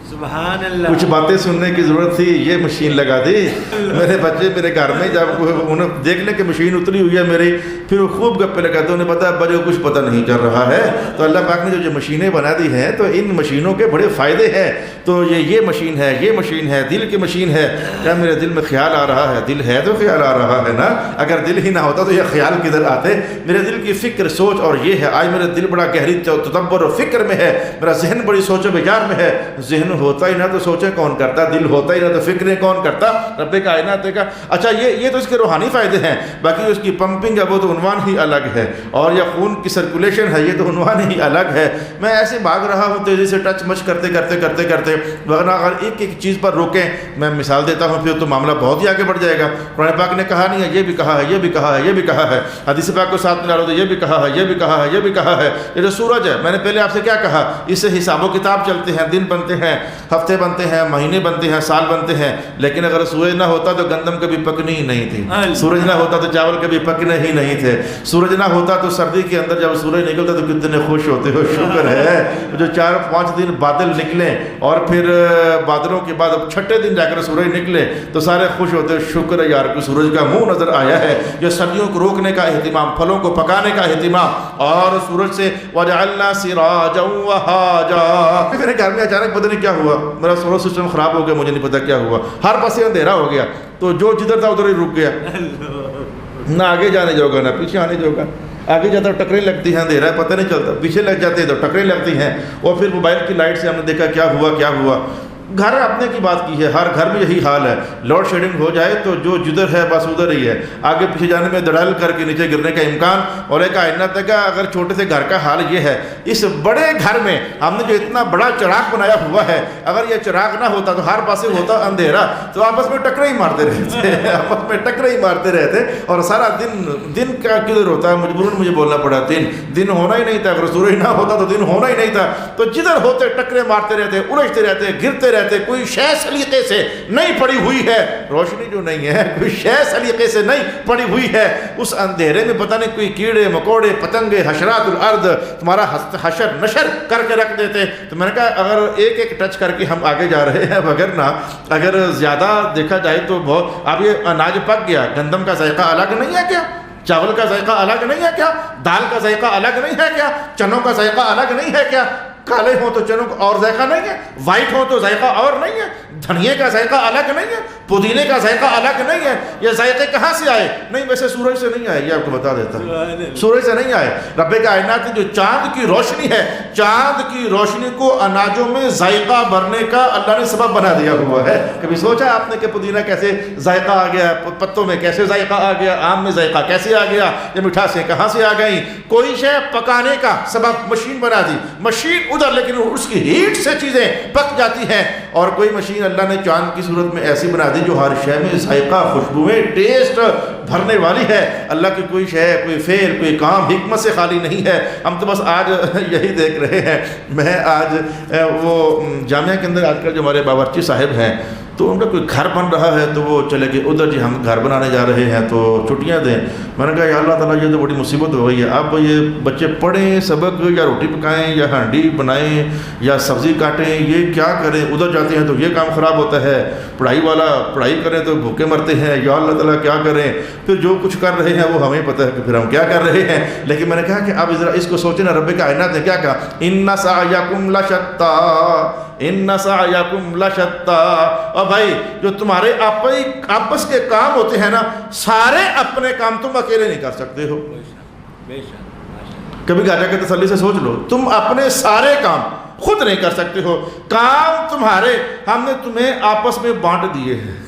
سبحان اللہ، کچھ باتیں سننے کی ضرورت تھی، یہ مشین لگا دی۔ میرے بچے میرے گھر میں جب انہیں دیکھنے کی مشین اتری ہوئی ہے میری، پھر وہ خوب گپے لگاتے ہیں، انہیں پتا ہے بجے کچھ پتہ نہیں چل رہا ہے۔ تو اللہ پاک نے جو مشینیں بنا دی ہیں تو ان مشینوں کے بڑے فائدے ہیں۔ تو یہ مشین ہے، یہ مشین ہے، دل کی مشین ہے۔ کیا میرے دل میں خیال آ رہا ہے؟ دل ہے تو خیال آ رہا ہے نا، اگر دل ہی نہ ہوتا تو یہ خیال کدھر آتے؟ میرے دل کی فکر سوچ اور یہ ہے، آج میرا دل بڑا گہری تدبر اور فکر میں ہے، میرا ذہن بڑی سوچ و بچار میں ہے۔ ذہن ہوتا ہی نہ تو سوچیں کون کرتا، دل ہوتا ہی نہ تو فکریں کون کرتا؟ رب کائنات کا۔ اچھا یہ تو اس کے روحانی فائدے ہیں، باقی اس کی پمپنگ ہے وہ تو عنوان ہی الگ ہے، اور یہ خون کی سرکولیشن ہے یہ تو عنوان ہی الگ ہے۔ میں ایسے بھاگ رہا ہوں تیزی سے ٹچ مچ کرتے کرتے ورنہ اگر ایک چیز پر روکیں، میں مثال دیتا ہوں پھر تو معاملہ بہت ہی آگے بڑھ جائے گا۔ قرآن پاک نے کہا نہیں ہے، یہ بھی کہا ہے، یہ بھی کہا ہے، یہ بھی کہا ہے، حدیث پاک کو ساتھ میں ڈالو تو یہ بھی کہا ہے، یہ بھی کہا ہے، یہ بھی کہا ہے۔ یہ جو سورج ہے، میں نے پہلے آپ سے کیا کہا، اس سے حساب و کتاب چلتے ہیں، دن بنتے ہیں، ہفتے بنتے ہیں، مہینے بنتے ہیں، سال بنتے ہیں، لیکن اگر سورج نہ ہوتا تو گندم کبھی پکنی ہی نہیں تھی، سورج نہ ہوتا تو چاول کبھی پکنے ہی نہیں تھے، سورج نہ ہوتا تو سردی کے اندر جب سورج نکلتا تو کتنے خوش ہوتے ہو۔ شکر ہے جو 4-5 دن بادل نکلے اور پھر بادلوں کے بعد اب 6ٹھے دن جا کر سورج نکلے تو سارے خوش ہوتے، شکر ہے یار کو سورج کا منہ نظر آیا ہے۔ یہ سردیوں کو روکنے کا اہتمام، پھلوں کو پکانے کا اہتمام، اور سورج سے وَجَعَلْنَا سِرَاجًا وَهَاجًا۔ میرے گھر میں اچانک پتہ نہیں کیا ہوا، میرا سولر سسٹم خراب ہو گیا، مجھے نہیں پتا کیا ہوا، ہر پاسے اندھیرا ہو گیا، تو جو جدھر تھا ادھر ہی رک گیا، نہ آگے جانے جوگا نہ پیچھے آنے جوگا۔ آگے جاتا ٹکریں لگتی ہیں، اندھیرا ہے پتہ نہیں چلتا، پیچھے لگ جاتے ہیں تو ٹکریں لگتی ہیں، اور پھر موبائل کی لائٹ سے ہم نے دیکھا کیا ہوا۔ گھر اپنے کی بات کی ہے، ہر گھر میں یہی حال ہے، لوڈ شیڈنگ ہو جائے تو جو جدھر ہے بس ادھر ہی ہے، آگے پیچھے جانے میں دڑل کر کے نیچے گرنے کا امکان۔ اور ایک کائنات کا اگر چھوٹے سے گھر کا حال یہ ہے، اس بڑے گھر میں ہم نے جو اتنا بڑا چراغ بنایا ہوا ہے، اگر یہ چراغ نہ ہوتا تو ہر پاسے ہوتا اندھیرا، تو آپس میں ٹکرے ہی مارتے رہتے، اور سارا دن کا کدھر ہوتا ہے، مجبوراً مجھے بولنا پڑا، دن ہونا ہی نہیں تھا، اگر سورج نہ ہوتا تو دن ہونا ہی نہیں تھا، تو جدھر ہوتے ٹکرے مارتے رہتے، الجھتے رہتے، گرتے رہتے، کوئی شے سلیقے سے نہیں پڑی ہوئی ہے، روشنی جو نہیں ہے کوئی شے سلیقے سے نہیں پڑی ہوئی ہے، اس اندھیرے میں پتہ نہیں کوئی کیڑے مکوڑے پتنگے حشرات الارض تمہارا حشر نشر کر کے رکھ دیتے۔ تو میں نے کہا اگر ایک ٹچ کر کے ہم آگے جا رہے ہیں، اگر زیادہ دیکھا جائے تو بہت، اب یہ اناج پک گیا، گندم کا ذائقہ الگ نہیں ہے کیا؟ چاول کا ذائقہ الگ نہیں ہے کیا؟ دال کا ذائقہ الگ نہیں ہے کیا؟ چنوں کا ذائقہ الگ نہیں ہے کیا؟ کالے ہوں تو چنوں کا اور ذائقہ نہیں ہے، وائٹ ہوں تو ذائقہ اور نہیں ہے، دھنیے کا ذائقہ الگ نہیں ہے، پودینے کا ذائقہ الگ نہیں ہے. یہ ذائقے کہاں سے آئے؟ نہیں، ویسے سورج سے نہیں آئے، یہ آپ کو بتا دیتا ہوں، سورج سے نہیں آئے. رب کائنات جو چاند کی روشنی ہے، چاند کی روشنی کو اناجوں میں ذائقہ بھرنے کا اللہ نے سبب بنا دیا ہوا ہے. کبھی سوچا آپ نے کہ پودینہ کیسے ذائقہ آ گیا، پتوں میں کیسے ذائقہ آ گیا، آم میں ذائقہ کیسے آ گیا، یہ مٹھاسیں کہاں سے آ گئیں؟ کوئی شے پکانے کا سبب مشین بنا دی، مشین ادھر، لیکن اس کی ہیٹ سے چیزیں پک جاتی ہیں. اور کوئی مشین اللہ نے چاند کی صورت میں ایسی بنا دی جو ہر شے میں ذائقہ، خوشبوئیں، ٹیسٹ بھرنے والی ہے. اللہ کی کوئی شے، کوئی فعل، کوئی کام حکمت سے خالی نہیں ہے. ہم تو بس آج یہی دیکھ رہے ہیں. میں آج وہ جامعہ کے اندر آج کل جو ہمارے باورچی صاحب ہیں، تو ان کا کوئی گھر بن رہا ہے تو وہ چلے گئے ادھر، جی ہم گھر بنانے جا رہے ہیں تو چھٹیاں دیں. میں نے کہا یا اللہ تعالیٰ یہ تو بڑی مصیبت ہو گئی ہے. اب یہ بچے پڑھیں سبق، یا روٹی پکائیں، یا ہانڈی بنائیں، یا سبزی کاٹیں، یہ کیا کریں؟ ادھر جاتے ہیں تو یہ کام خراب ہوتا ہے، پڑھائی والا پڑھائی کریں تو بھوکے مرتے ہیں. یا اللہ تعالیٰ کیا کریں؟ پھر جو کچھ کر رہے ہیں وہ ہمیں پتہ ہے کہ پھر ہم کیا کر رہے ہیں. لیکن میں نے کہا کہ اب ذرا اس کو سوچیں نا. رب کائنات نے کیا کہا؟ ان سعیکم لشتی، ان سعیکم لشتی. اور بھائی جو تمہارے آپس کے کام ہوتے ہیں نا، سارے اپنے کام تم اکیلے نہیں کر سکتے ہو. کبھی گھر جا کے تسلی سے سوچ لو، تم اپنے سارے کام خود نہیں کر سکتے ہو. کام تمہارے ہم نے تمہیں آپس میں بانٹ دیے ہیں.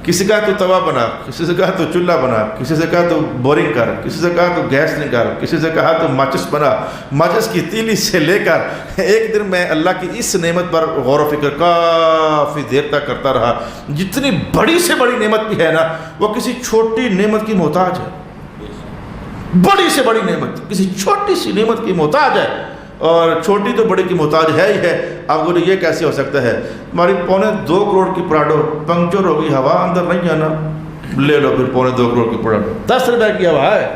کسی کا تو توا بنا، کسی سے کہا تو چولہا بنا، کسی سے کہا تو بورنگ کر، کسی سے کہا تو گیس نکال، کسی سے کہا تو ماچس بنا. ماچس کی تیلی سے لے کر ایک دن میں اللہ کی اس نعمت پر غور و فکر کافی دیر تک کرتا رہا. جتنی بڑی سے بڑی نعمت بھی ہے نا، وہ کسی چھوٹی نعمت کی محتاج ہے. بڑی سے بڑی نعمت کسی چھوٹی سی نعمت کی محتاج ہے، اور چھوٹی تو بڑی کی محتاج ہے ہی ہے. اب بولے یہ کیسے ہو سکتا ہے؟ ہماری 2.25 کروڑ کی پراڈو پنکچر ہو گئی، ہوا اندر نہیں جانا، لے لو پھر 2.25 کروڑ کی پراڈو، 10 روپے کی ہوا ہے.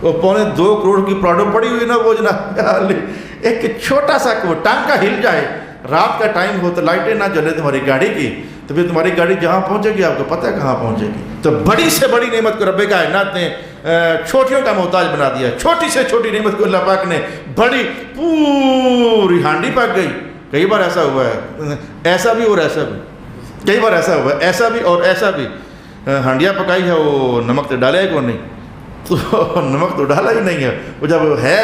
وہ 2.25 کروڑ کی پراڈو پڑی ہوئی نا، وہ جناب ایک چھوٹا سا کو ٹانکا ہل جائے، رات کا ٹائم ہو تو لائٹیں نہ جلے تمہاری گاڑی کی، تو پھر تمہاری گاڑی جہاں پہنچے گی آپ کو پتہ ہے کہاں پہنچے گی. تو بڑی سے بڑی نعمت کو رب کائنات نے چھوٹیوں کا محتاج بنا دیا. چھوٹی سے چھوٹی نعمت کو اللہ پاک نے بڑی پوری ہانڈی پک گئی. کئی بار ایسا ہوا ہے، ایسا بھی اور ایسا بھی، کئی بار ایسا ہوا ہے، ایسا بھی اور ایسا بھی. ہانڈیاں پکائی ہے، وہ نمک تو ڈالے گا نہیں، تو نمک تو ڈالا ہی نہیں ہے. وہ جب ہے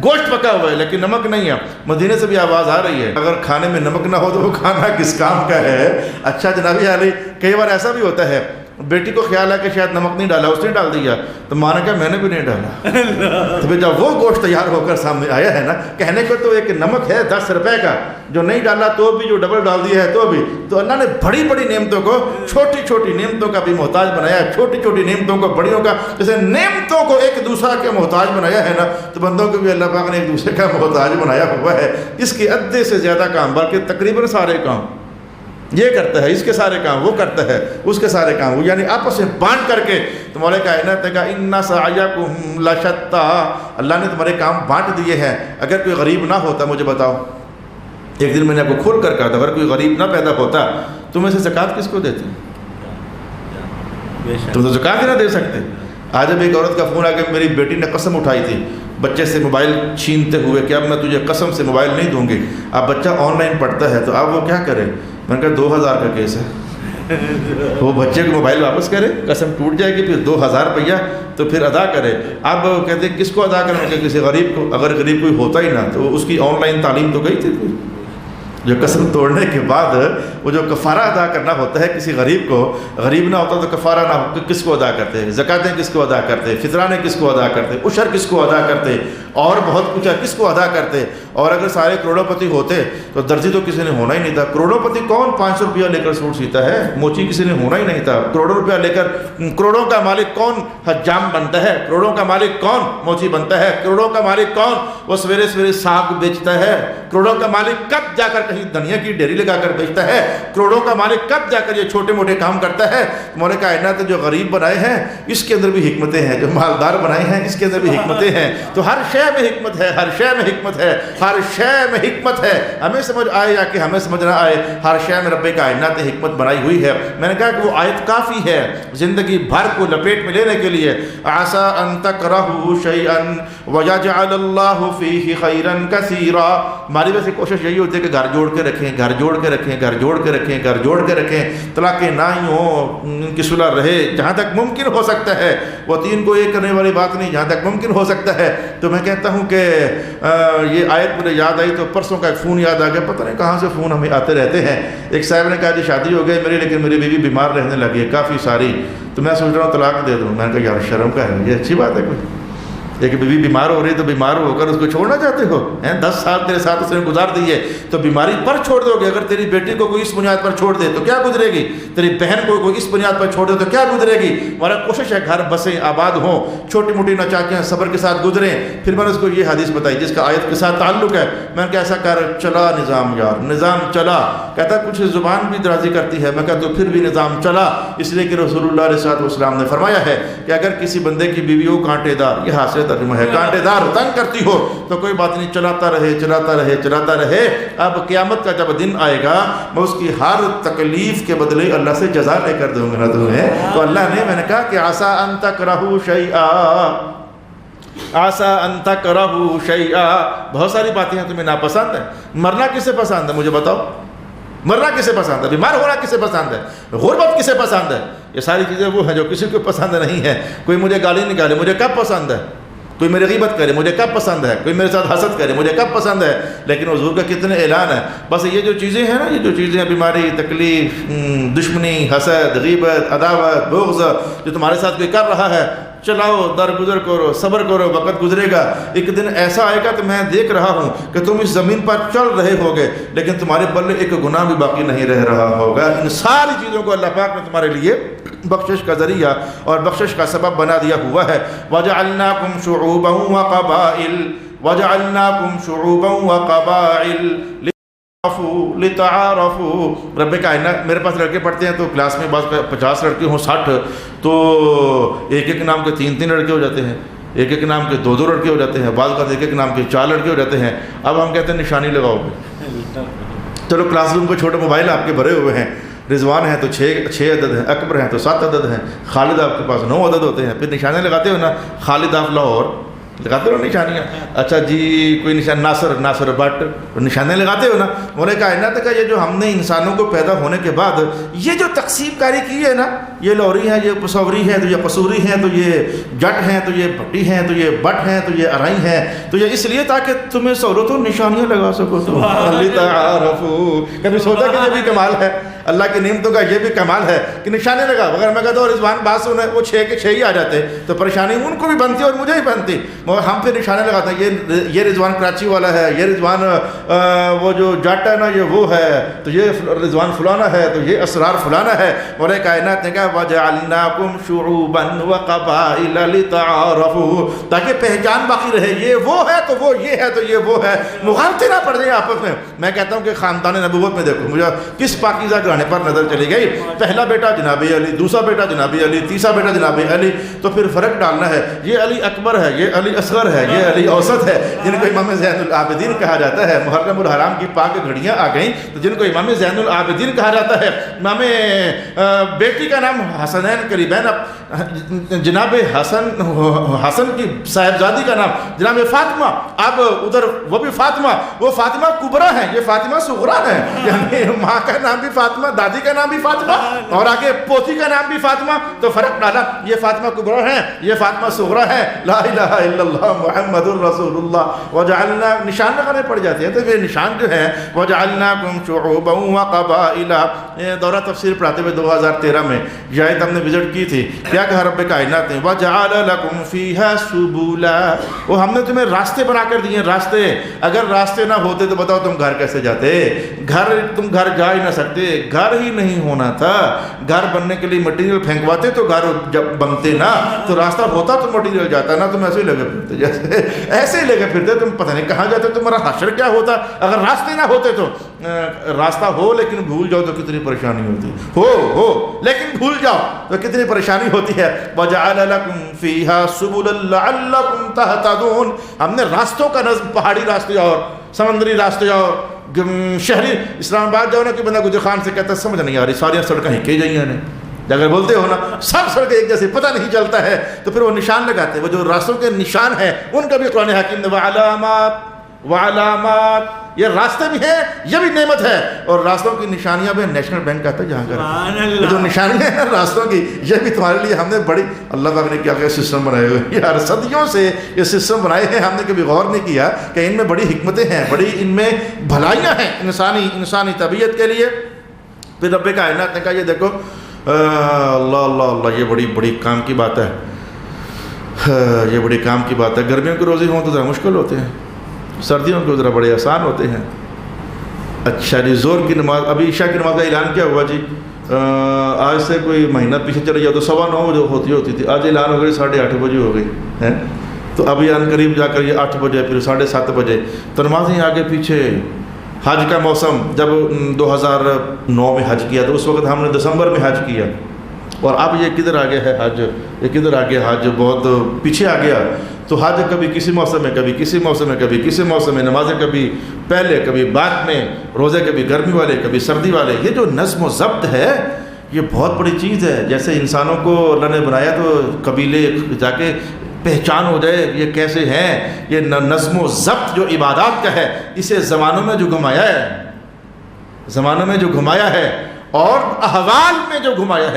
گوشت پکا ہوا ہے لیکن نمک نہیں ہے. مدینے سے بھی آواز آ رہی ہے، اگر کھانے میں نمک نہ ہو تو وہ کھانا کس کام کا ہے. اچھا جنابی علی، کئی بار ایسا بھی ہوتا ہے، بیٹی کو خیال ہے کہ شاید نمک نہیں ڈالا، اس نے ڈال دیا، تو ماں نے کہا میں نے بھی نہیں ڈالا. تو پھر جب وہ گوشت تیار ہو کر سامنے آیا ہے نا، کہنے کو تو ایک نمک ہے 10 روپے کا، جو نہیں ڈالا تو بھی، جو ڈبل ڈال دیا ہے تو بھی. تو اللہ نے بڑی بڑی نعمتوں کو چھوٹی چھوٹی نعمتوں کا بھی محتاج بنایا ہے، چھوٹی چھوٹی نعمتوں کو بڑیوں کا. جیسے نعمتوں کو ایک دوسرے کے محتاج بنایا ہے نا، تو بندوں کو بھی اللہ پاک نے ایک دوسرے کا محتاج بنایا ہوا ہے. اس کے ادھے سے زیادہ کام، بلکہ تقریباً سارے کام یہ کرتا ہے، اس کے سارے کام وہ کرتا ہے، اس کے سارے کام وہ، یعنی آپس میں بانٹ کر کے. تمہارے کائنات نے کہا ان سعیکم لشتی، اللہ نے تمہارے کام بانٹ دیے ہیں. اگر کوئی غریب نہ ہوتا، مجھے بتاؤ، ایک دن میں نے آپ کو کھول کر کہا تھا، اگر کوئی غریب نہ پیدا ہوتا تم میں سے زکوٰۃ کس کو دیتے؟ تم تو زکوٰۃ ہی نہ دے سکتے. آج جب ایک عورت کا فون آ کے میری بیٹی نے قسم اٹھائی تھی بچے سے موبائل چھینتے ہوئے کہ اب میں تجھے قسم سے موبائل نہیں دوں گی. اب بچہ آن لائن پڑھتا ہے تو اب وہ کیا کرے؟ میں نے کہا 2000 کا کیس ہے، وہ بچے کو موبائل واپس کرے، قسم ٹوٹ جائے گی، پھر 2000 روپیہ تو پھر ادا کرے. اب کہتے ہیں کس کو ادا کریں؟ کہ کسی غریب کو. اگر غریب کوئی ہوتا ہی نہ تو اس کی آن لائن تعلیم تو گئی تھی. جو قسم توڑنے کے بعد وہ جو کفارہ ادا کرنا ہوتا ہے کسی غریب کو، غریب نہ ہوتا تو کفارہ نہ ہو، کس کو ادا کرتے؟ زکاتیں کس کو ادا کرتے؟ فطرانے کس کو ادا کرتے؟ عشر کس کو ادا کرتے؟ اور بہت کچھ ہے، کس کو ادا کرتے؟ اور اگر سارے کروڑوں پتی ہوتے تو درزی تو کسی نے ہونا ہی نہیں تھا. کروڑوں پتی کون 500 روپیہ لے کر سوٹ سیتا ہے؟ موچی کسی نے ہونا ہی نہیں تھا. کروڑوں روپیہ لے کر کروڑوں کا مالک کون حجام بنتا ہے؟ کروڑوں کا مالک کون موچی بنتا ہے؟ کروڑوں کا مالک کون وہ سویرے سویرے ساگ بیچتا ہے؟ کروڑوں کا مالک کب جا کر کہیں دنیا کی ڈیری لگا کر بیچتا ہے؟ کروڑوں کا مالک کب جا کر یہ چھوٹے موٹے کام کرتا ہے؟ تمہارے کائنات جو غریب بنائے ہیں اس کے اندر بھی حکمتیں ہیں، جو مالدار بنائے ہیں اس کے اندر بھی حکمتیں ہیں. تو ہر شے میں حکمت ہے، ہر شے میں حکمت ہے، ہر ہر شے میں حکمت ہے، ہمیں سمجھ آئے یا کہ ہمیں سمجھ نہ آئے، ہر شے میں رب کائنات نے حکمت بنائی ہوئی ہے۔ میں نے کہا کہ وہ آیت کافی ہے زندگی بھر کو لپیٹ میں لینے کے لیے۔ عسى ان تكرهوا شيئا ويجعل الله فيه خيرا كثيرا۔ ہماری ویسے کوشش یہی ہوتی ہے کہ گھر جوڑ کے رکھیں، گھر جوڑ کے رکھیں، گھر جوڑ کے رکھیں، گھر جوڑ کے رکھیں، طلاقیں نہ ہی ہوں، ان کی صلح رہے جہاں تک ممکن ہو سکتا ہے۔ وہ تین کو ایک کرنے والی بات نہیں، جہاں تک ممکن ہو سکتا ہے۔ تو میں کہتا ہوں کہ یہ آیت مجھے یاد آئی تو پرسوں کا ایک فون یاد آ گیا، پتہ نہیں کہاں سے فون ہمیں آتے رہتے ہیں۔ ایک صاحب نے کہا جی شادی ہو گئی میری، لیکن میری بیوی بیمار رہنے لگی ہے کافی ساری، تو میں سوچ رہا ہوں طلاق دے دوں۔ میں نے کہا یار شرم کا ہے، یہ اچھی بات ہے کوئی؟ ایک بیوی بیمار ہو رہی ہے تو بیمار ہو کر اس کو چھوڑنا چاہتے ہو؟ 10 سال تیرے ساتھ اس نے گزار دیے تو بیماری پر چھوڑ دو گے؟ اگر تیری بیٹی کو کوئی اس بنیاد پر چھوڑ دے تو کیا گزرے گی؟ تیری بہن کو کوئی اس بنیاد پر چھوڑ دے تو کیا گزرے گی؟ ہمارا کوشش ہے گھر بسیں آباد ہوں، چھوٹی موٹی نچاکیاں صبر کے ساتھ گزریں۔ پھر میں نے اس کو یہ حدیث بتائی جس کا آیت کے ساتھ تعلق ہے۔ میں نے کہا ایسا کر، چلا نظام یار، نظام چلا۔ کہتا کچھ زبان بھی درازی کرتی ہے۔ میں کہا تو پھر بھی نظام چلا، اس لیے کہ رسول اللہ علیہ السلام نے فرمایا ہے کہ اگر کسی بندے کی بیوی ہو کانٹے دار، یہ حاصل ترجمہ ہے، کانٹے دار تنگ کرتی ہو تو کوئی بات نہیں، چلاتا رہے چلاتا رہے چلاتا رہے۔ اب قیامت کا جب دن آئے گا میں اس کی ہر تکلیف کے بدلے اللہ سے جزا لے کر دوں گا نا تمہیں۔ تو اللہ نے، میں نے کہا کہ عسى ان تكرهوا شيئا، عسى ان تكرهوا شيئا، بہت ساری باتیں ہیں تمہیں ناپسند ہیں۔ مرنا کسے پسند ہے مجھے بتاؤ؟ مرنا کسے پسند ہے؟ بیمار ہونا کسے پسند ہے؟ غربت کسے پسند ہے؟ یہ ساری چیزیں وہ ہیں جو کسی کو پسند نہیں ہے۔ کوئی مجھے گالی نکالے مجھے کب پسند ہے، کوئی میری غیبت کرے مجھے کب پسند ہے، کوئی میرے ساتھ حسد کرے مجھے کب پسند ہے، لیکن حضور کا کتنے اعلان ہے۔ بس یہ جو چیزیں ہیں نا، یہ جو چیزیں بیماری، تکلیف، دشمنی، حسد، غیبت، عداوت، بغض جو تمہارے ساتھ کوئی کر رہا ہے، چلاؤ، درگزر کرو، صبر کرو، وقت گزرے گا۔ ایک دن ایسا آئے گا تو میں دیکھ رہا ہوں کہ تم اس زمین پر چل رہے ہوگے لیکن تمہارے بلے ایک گناہ بھی باقی نہیں رہ رہا ہوگا۔ ان ساری چیزوں کو اللہ پاک نے تمہارے لیے بخشش کا ذریعہ اور بخشش کا سبب بنا دیا ہوا ہے۔ وَجَعَلْنَاكُمْ شُعُوبًا وَقَبَائِلَ وَجَعَلْنَاكُمْ شُعُوبًا وَقَبَائِلَ لِتَعَارَفُوا۔ رب کائنات، میرے پاس لڑکے پڑھتے ہیں تو کلاس میں بعض 50 لڑکے ہوں 60 تو ایک ایک نام کے 3 لڑکے ہو جاتے ہیں، ایک ایک نام کے 2 لڑکے ہو جاتے ہیں، بعض کا ایک ایک نام کے 4 لڑکے ہو جاتے ہیں۔ اب ہم کہتے ہیں نشانی لگاؤ گے، چلو کلاس روم کو چھوٹے موبائل آپ کے بھرے ہوئے ہیں، رضوان ہیں تو 6 عدد ہیں، اکبر ہیں تو 7 عدد ہیں، خالد آپ کے پاس 9 عدد ہوتے ہیں۔ پھر نشانے لگاتے ہو نا، خالد آف لاہور لگاتے ہو نشانیاں، اچھا جی کوئی نشان، ناصر بٹ، نشانے لگاتے ہو نا۔ مولا کائنات کا یہ جو ہم نے انسانوں کو پیدا ہونے کے بعد یہ جو تقسیم کاری کی ہے نا، یہ لوری ہیں، یہ پسوری ہیں، تو یہ قصوری ہیں، تو یہ جٹ ہیں، تو یہ بھٹی ہیں، تو یہ بٹ ہیں، تو یہ ارائی ہیں، تو یہ اس لیے تاکہ تمہیں سہولتوں نشانیاں لگا سکو تم۔ لِتَعَارَفُوا، کبھی سوچا کہ یہ بھی کمال ہے، اللہ کی نعمتوں کا یہ بھی کمال ہے کہ نشانے لگا۔ اگر میں کہتا ہوں رضوان بات سن، وہ 6 کے 6 ہی آ جاتے تو پریشانی ان کو بھی بنتی اور مجھے ہی بنتی۔ ہم پھر نشانے لگاتے ہیں، یہ رضوان کراچی والا ہے، یہ رضوان وہ جو جٹ ہے نا یہ وہ ہے، تو یہ رضوان فلانا ہے، تو یہ اسرار فلانا ہے۔ اور کائنات نے کہا وَجَعَلْنَاكُمْ شُعُوبًا وَقَبَائِلَ لِتَعَارَفُوا، تاکہ پہچان باقی رہے، یہ وہ ہے تو وہ یہ ہے تو یہ وہ ہے، مغالطے نہ پڑ جائیں آپس میں۔ میں کہتا ہوں کہ خاندان نبوت میں دیکھو مجھے کس پاکیزہ گھرانے پر نظر چلی گئی، پہلا بیٹا جناب علی، دوسرا بیٹا جناب علی، تیسرا بیٹا جناب علی، تو پھر فرق ڈالنا ہے، یہ علی اکبر ہے، یہ علی اصغر ہے، یہ علی اوسط ہے، جن کو امام زین العابدین کہا جاتا ہے۔ محرم الحرام کی پاک گھڑیاں آ گئیں تو جن کو امام زین العابدین کہا جاتا ہے۔ امام بیٹی کا نام حسنین قریبین، جناب حسن کی صاحبزادی کا نام جناب فاطمہ، اب ادھر وہ بھی فاطمہ، وہ فاطمہ کبریٰ ہے، یہ فاطمہ صغریٰ ہے، یعنی ماں کا نام بھی فاطمہ، دادی کا نام بھی فاطمہ اور آگے پوتی کا نام بھی فاطمہ، تو فرق ڈالا، یہ فاطمہ کبریٰ ہے، یہ فاطمہ صغریٰ ہے۔ لا الہ الا اللہ محمد الرسول اللہ۔ وجعلنا، نشان لگانے پڑ جاتے ہیں، تو یہ نشان جو ہے وجعلناکم شعوبا وقبائل، دورہ تفسیر پڑھاتے ہوئے 2013 میں یہ آیت ہم نے وزٹ کی تھی، کیا کہا رب کائنات نے وجعل لکم فیہا سبولا، وہ ہم نے تمہیں راستے بنا کر دیے، راستے، اگر راستے نہ ہوتے تو بتاؤ تم گھر کیسے جاتے؟ تم گھر جا ہی نہ سکتے، گھر ہی نہیں ہونا تھا. گھر بننے کے لیے مٹیریل پھینکواتے تو گھر جب بنتے نا تو راستہ ہوتا تو مٹیریل جاتا نا. تم ایسے ہی لگے پھرتے, جیسے ایسے ہی لگے پھرتے, تم پتہ نہیں کہاں جاتے, تمہارا حشر کیا ہوتا. اگر راستے نہ ہوتے تو راستہ ہو لیکن بھول جاؤ تو کتنی پریشانی ہوتی, ہو لیکن بھول جاؤ تو کتنی پریشانی ہوتی ہے. وَجَعَلَ لَكُمْ فِيهَا سُبُلًا لَعَلَّكُمْ تَهْتَدُونَ. ہم نے راستوں کا نظم, پہاڑی راستے اور سمندری راستے اور شہری. اسلام آباد جاؤ نا کہ بندہ گجر خان سے کہتا ہے سمجھ نہیں آ رہی, ساری سڑکیں ہی کی جائیں نے. اگر بولتے ہو نا سب سڑکیں ایک جیسے پتہ نہیں چلتا ہے, تو پھر وہ نشان لگاتے ہیں. وہ جو راستوں کے نشان ہیں ان کا بھی قرآن حکیم نے وعلامات, یہ راستے بھی ہیں, یہ بھی نعمت ہے. اور راستوں کی نشانیاں بھی نیشنل بینک کہتا ہے جہاں کر جو نشانیاں ہیں راستوں کی, یہ بھی تمہارے لیے ہم نے بڑی, اللہ پاک نے کیا کیا سسٹم بنائے ہوئے یار, صدیوں سے یہ سسٹم بنائے ہیں. ہم نے کبھی غور نہیں کیا کہ ان میں بڑی حکمتیں ہیں, بڑی ان میں بھلائیاں ہیں انسانی طبیعت کے لیے. پھر رب کائنات نے کہا یہ دیکھو اللہ اللہ اللہ, یہ بڑی کام کی بات ہے, یہ بڑی کام کی بات ہے. گرمیوں کے روزے ہوں تو ذرا مشکل ہوتے ہیں, سردیوں کے ذرا بڑے آسان ہوتے ہیں. اچھا جی, زور کی نماز, ابھی عشاء کی نماز کا اعلان کیا ہوا جی, آج سے کوئی مہینہ پیچھے چلے جاؤ تو 9:15 جو ہوتی تھی, آج اعلان ہو گئی 8:30 بجے ہو گئی ہے. تو ابھی ان قریب جا کر یہ 8 بجے پھر 7:30 بجے, تو نمازیں آگے پیچھے. حج کا موسم جب 2009 میں حج کیا تو اس وقت ہم نے دسمبر میں حج کیا, اور اب یہ کدھر آ گیا ہے حج, یہ کدھر آ گیا حج, بہت پیچھے آ گیا. تو حج کبھی کسی موسم میں, کبھی کسی موسم میں, کبھی کسی موسم میں, نمازیں کبھی پہلے کبھی بعد میں, روزے کبھی گرمی والے کبھی سردی والے. یہ جو نظم و ضبط ہے یہ بہت بڑی چیز ہے. جیسے انسانوں کو اللہ نے بنایا تو قبیلے جا کے پہچان ہو جائے یہ کیسے ہیں. یہ نظم و ضبط جو عبادات کا ہے اسے زمانوں میں جو گھمایا ہے اور احوال میں جو گھمایا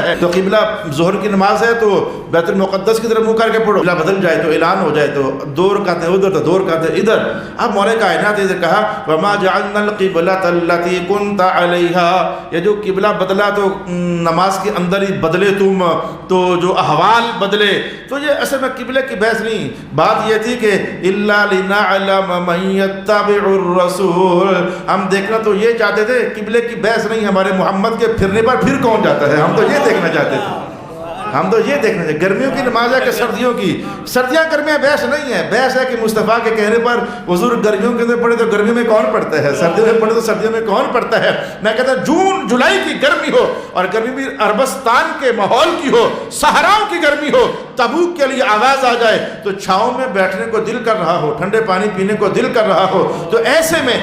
ہے. تو قبلہ ظہر کی نماز ہے تو بیت المقدس کی طرف منہ کر کے پڑھو, قبلہ بدل جائے تو اعلان ہو جائے تو 2 رکعتیں ادھر تو 2 رکعتیں ادھر. اب مولا کائنات نے کہا وما جعلنا القبلۃ التي كنت عليها, یہ جو قبلہ بدلا تو نماز کے اندر ہی بدلے تم, تو جو احوال بدلے. تو یہ اصل میں قبلے کی بحث نہیں, بات یہ تھی کہ الا لنعلم من يتبع الرسول. ہم دیکھنا تو یہ چاہتے تھے, قبلے کی بحث نہیں, ہمارے محمد کے پھرنے پر پھر کون جاتا ہے, ہم تو یہ دیکھنا چاہتے تھے. گرمیوں کی نماز ہے کہ سردیوں کی, سردیاں گرمیاں بحث نہیں ہے. بحث ہے کہ مصطفیٰ کے کہنے پر حضور گرمیوں کے اندر پڑھے تو گرمیوں میں کون پڑھتا ہے, سردیوں میں پڑھے تو سردیوں میں کون پڑھتا ہے. میں کہتا ہوں جون جولائی کی گرمی ہو, اور گرمی بھی عربستان کے ماحول کی ہو, صحراؤں کی گرمی ہو, تبوک کے لیے آواز آ جائے تو چھاؤں میں بیٹھنے کو دل کر رہا ہو, ٹھنڈے پانی پینے کو دل کر رہا ہو, تو ایسے میں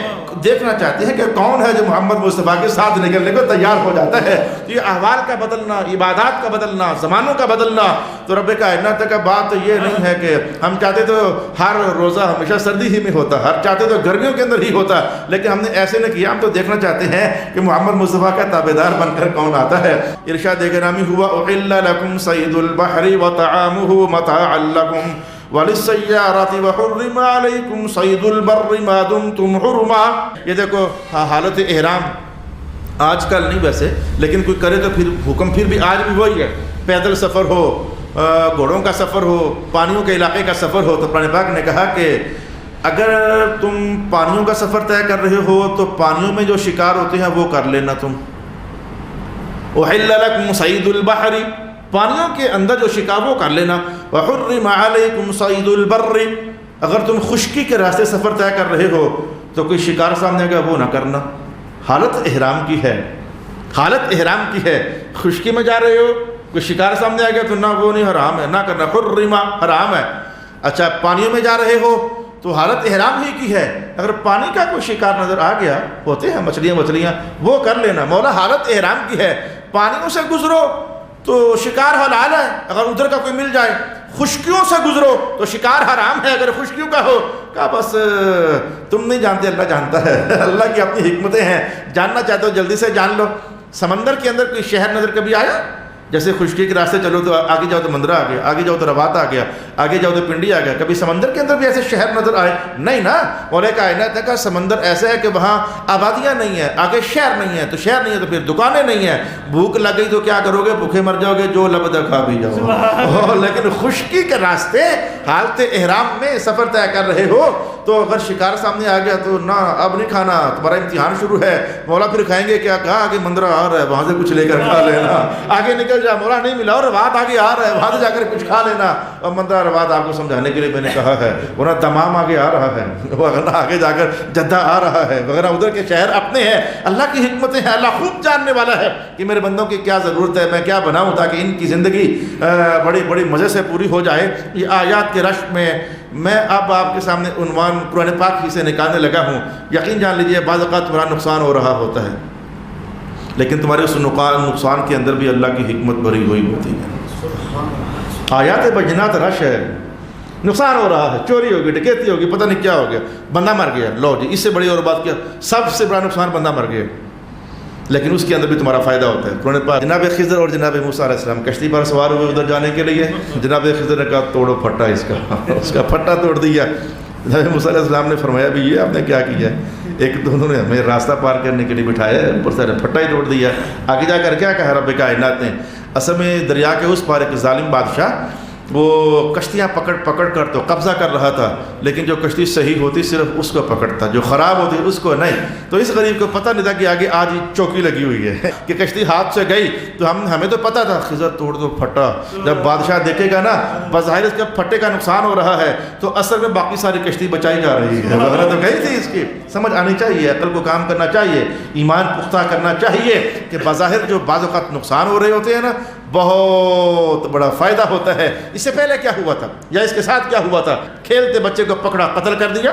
دیکھنا چاہتے ہیں کہ کون ہے جو محمد مصطفیٰ کے ساتھ نکلنے کو تیار ہو جاتا ہے. یہ احوال کا بدلنا, عبادات کا بدلنا, زمانوں کا بدلنا. تو رب کائنات کا بات یہ نہیں ہے کہ ہم چاہتے تو ہر روزہ ہمیشہ سردی ہی میں ہوتا, ہر چاہتے تو گرمیوں کے اندر ہی ہوتا, لیکن ہم نے ایسے نہیں کیا. ہم تو دیکھنا چاہتے ہیں کہ محمد مصطفیٰ کا تابعدار بن کر کون آتا ہے. ارشاد گرامی ہوا احل لکم صید البحر وطعامہ متاعا لکم وَلِلسَّيَّارَةِ وَحُرِّمَ عَلَيْكُمْ صَيْدُ الْبَرِّ مَا دُمْتُمْ حُرُمًا. یہ دیکھو حالت احرام آج کل نہیں ویسے, لیکن کوئی کرے تو پھر حکم پھر بھی آج بھی وہی ہے. پیدل سفر ہو, گھوڑوں کا سفر ہو, پانیوں کے علاقے کا سفر ہو, تو قرآن پاک نے کہا کہ اگر تم پانیوں کا سفر طے کر رہے ہو تو پانیوں میں جو شکار ہوتے ہیں وہ کر لینا تم. اُحِلَّ لَكُمْ صَيْدُ الْبَحْرِ, پانیوں کے اندر جو شکار وہ کر لینا. وَحُرِّمَ عَلَيْكُمْ صَيْدُ الْبَرِّ, اگر تم خشکی کے راستے سفر طے کر رہے ہو تو کوئی شکار سامنے آگا وہ نہ کرنا. حالت احرام کی ہے, حالت احرام کی ہے. خشکی میں جا رہے ہو, کوئی شکار سامنے آ گیا تو نہ, وہ نہیں, حرام ہے, نہ کرنا. حُرِّمَ, حرام ہے. اچھا پانیوں میں جا رہے ہو تو حالت احرام ہی کی ہے. اگر پانی کا کوئی شکار نظر آ گیا, ہوتے ہیں مچھلیاں, وہ کر لینا. مولا حالت احرام کی ہے. پانیوں سے گزرو تو شکار حلال ہے اگر ادھر کا کوئی مل جائے. خشکیوں سے گزرو تو شکار حرام ہے اگر خشکیوں کا ہو. کہا بس تم نہیں جانتے, اللہ جانتا ہے. اللہ کی اپنی حکمتیں ہیں, جاننا چاہتے ہو جلدی سے جان لو. سمندر کے اندر کوئی شہر نظر کبھی آیا؟ جیسے خشکی کے راستے چلو تو آگے جاؤ تو مندرہ آ گیا, آگے جاؤ تو رباط آ گیا, آگے جاؤ تو پنڈی آ گیا. کبھی سمندر کے اندر بھی ایسے شہر نظر آئے؟ نہیں نا. مولا کائنات نے کہا سمندر ایسا ہے کہ وہاں آبادیاں نہیں ہیں, آگے شہر نہیں ہے, تو شہر نہیں ہے تو پھر دکانیں نہیں ہیں. بھوک لگ گئی تو کیا کرو گے, بھوکے مر جاؤ گے, جو لب دے کھا بھی جاؤ. لیکن خشکی کے راستے حالت احرام میں سفر طے کر رہے ہو تو اگر شکار سامنے آ گیا تو نہ اب نہیں کھانا، تمہارا امتحان شروع ہے، مولا پھر کھائیں گے کیا؟ کہا آگے مندرہ آ رہا ہے وہاں سے کچھ لے کر کھا لینا، آگے نکل جا، مولا نہیں ملا، اور روات آگے آ رہا ہے وہاں سے جا کر کچھ کھا لینا۔ اور مندرہ روات آپ کو سمجھانے کے لیے میں نے کہا ہے، ورنہ تمام آگے آ رہا ہے، وغیرہ آگے جا کر جدہ آ رہا ہے، وغیرہ ادھر کے شہر اپنے ہیں۔ اللہ کی حکمتیں ہیں، اللہ خوب جاننے والا ہے کہ میرے بندوں کی کیا ضرورت ہے، میں کیا بناؤں تاکہ ان کی زندگی بڑی بڑی مزے سے پوری ہو جائے۔ یہ آیات کے رشک میں میں اب آپ کے سامنے عنوان قرآن پاک ہی سے نکالنے لگا ہوں۔ یقین جان لیجیے بعض اوقات تمہارا نقصان ہو رہا ہوتا ہے، لیکن تمہارے اس نقصان کے اندر بھی اللہ کی حکمت بھری ہوئی ہوتی ہے۔ آیات بینات رش ہے، نقصان ہو رہا ہے، چوری ہوگی، ڈکیتی ہوگی، پتہ نہیں کیا ہو گیا، بندہ مر گیا، لو جی اس سے بڑی اور بات کیا، سب سے بڑا نقصان بندہ مر گیا، لیکن اس کے اندر بھی تمہارا فائدہ ہوتا ہے۔ قرآن پاک جناب خضر اور جناب موسیٰ علیہ السلام کشتی پر سوار ہوئے ادھر جانے کے لیے، جناب خضر نے کہا توڑو پھٹا اس کا پھٹا توڑ دیا۔ جناب موسیٰ علیہ السلام نے فرمایا بھی یہ آپ نے کیا کیا ہے؟ ایک دونوں نے ہمیں راستہ پار کرنے کے لیے بٹھایا ہے، اوپر سے پھٹا ہی توڑ دیا۔ آگے جا کر کیا کہا رب کائنات نے؟ اصل میں دریا کے اس پار ایک ظالم بادشاہ وہ کشتیاں پکڑ کر تو قبضہ کر رہا تھا، لیکن جو کشتی صحیح ہوتی صرف اس کو پکڑتا، جو خراب ہوتی اس کو نہیں۔ تو اس غریب کو پتہ نہیں تھا کہ آگے آج چوکی لگی ہوئی ہے کہ کشتی ہاتھ سے گئی تو ہمیں تو پتہ تھا خضر توڑ دو پھٹا۔ جب بادشاہ دیکھے گا نا بظاہر اس کا پھٹے کا نقصان ہو رہا ہے تو اصل میں باقی ساری کشتی بچائی جا رہی ہے، وغیرہ تو گئی تھی۔ اس کی سمجھ آنی چاہیے، عقل کو کام کرنا چاہیے، ایمان پختہ کرنا چاہیے کہ بظاہر جو بعض اوقات نقصان ہو رہے ہوتے ہیں نا بہت بڑا فائدہ ہوتا ہے۔ اس سے پہلے کیا ہوا تھا یا اس کے ساتھ کیا ہوا تھا؟ کھیلتے بچے کو پکڑا، قتل کر دیا۔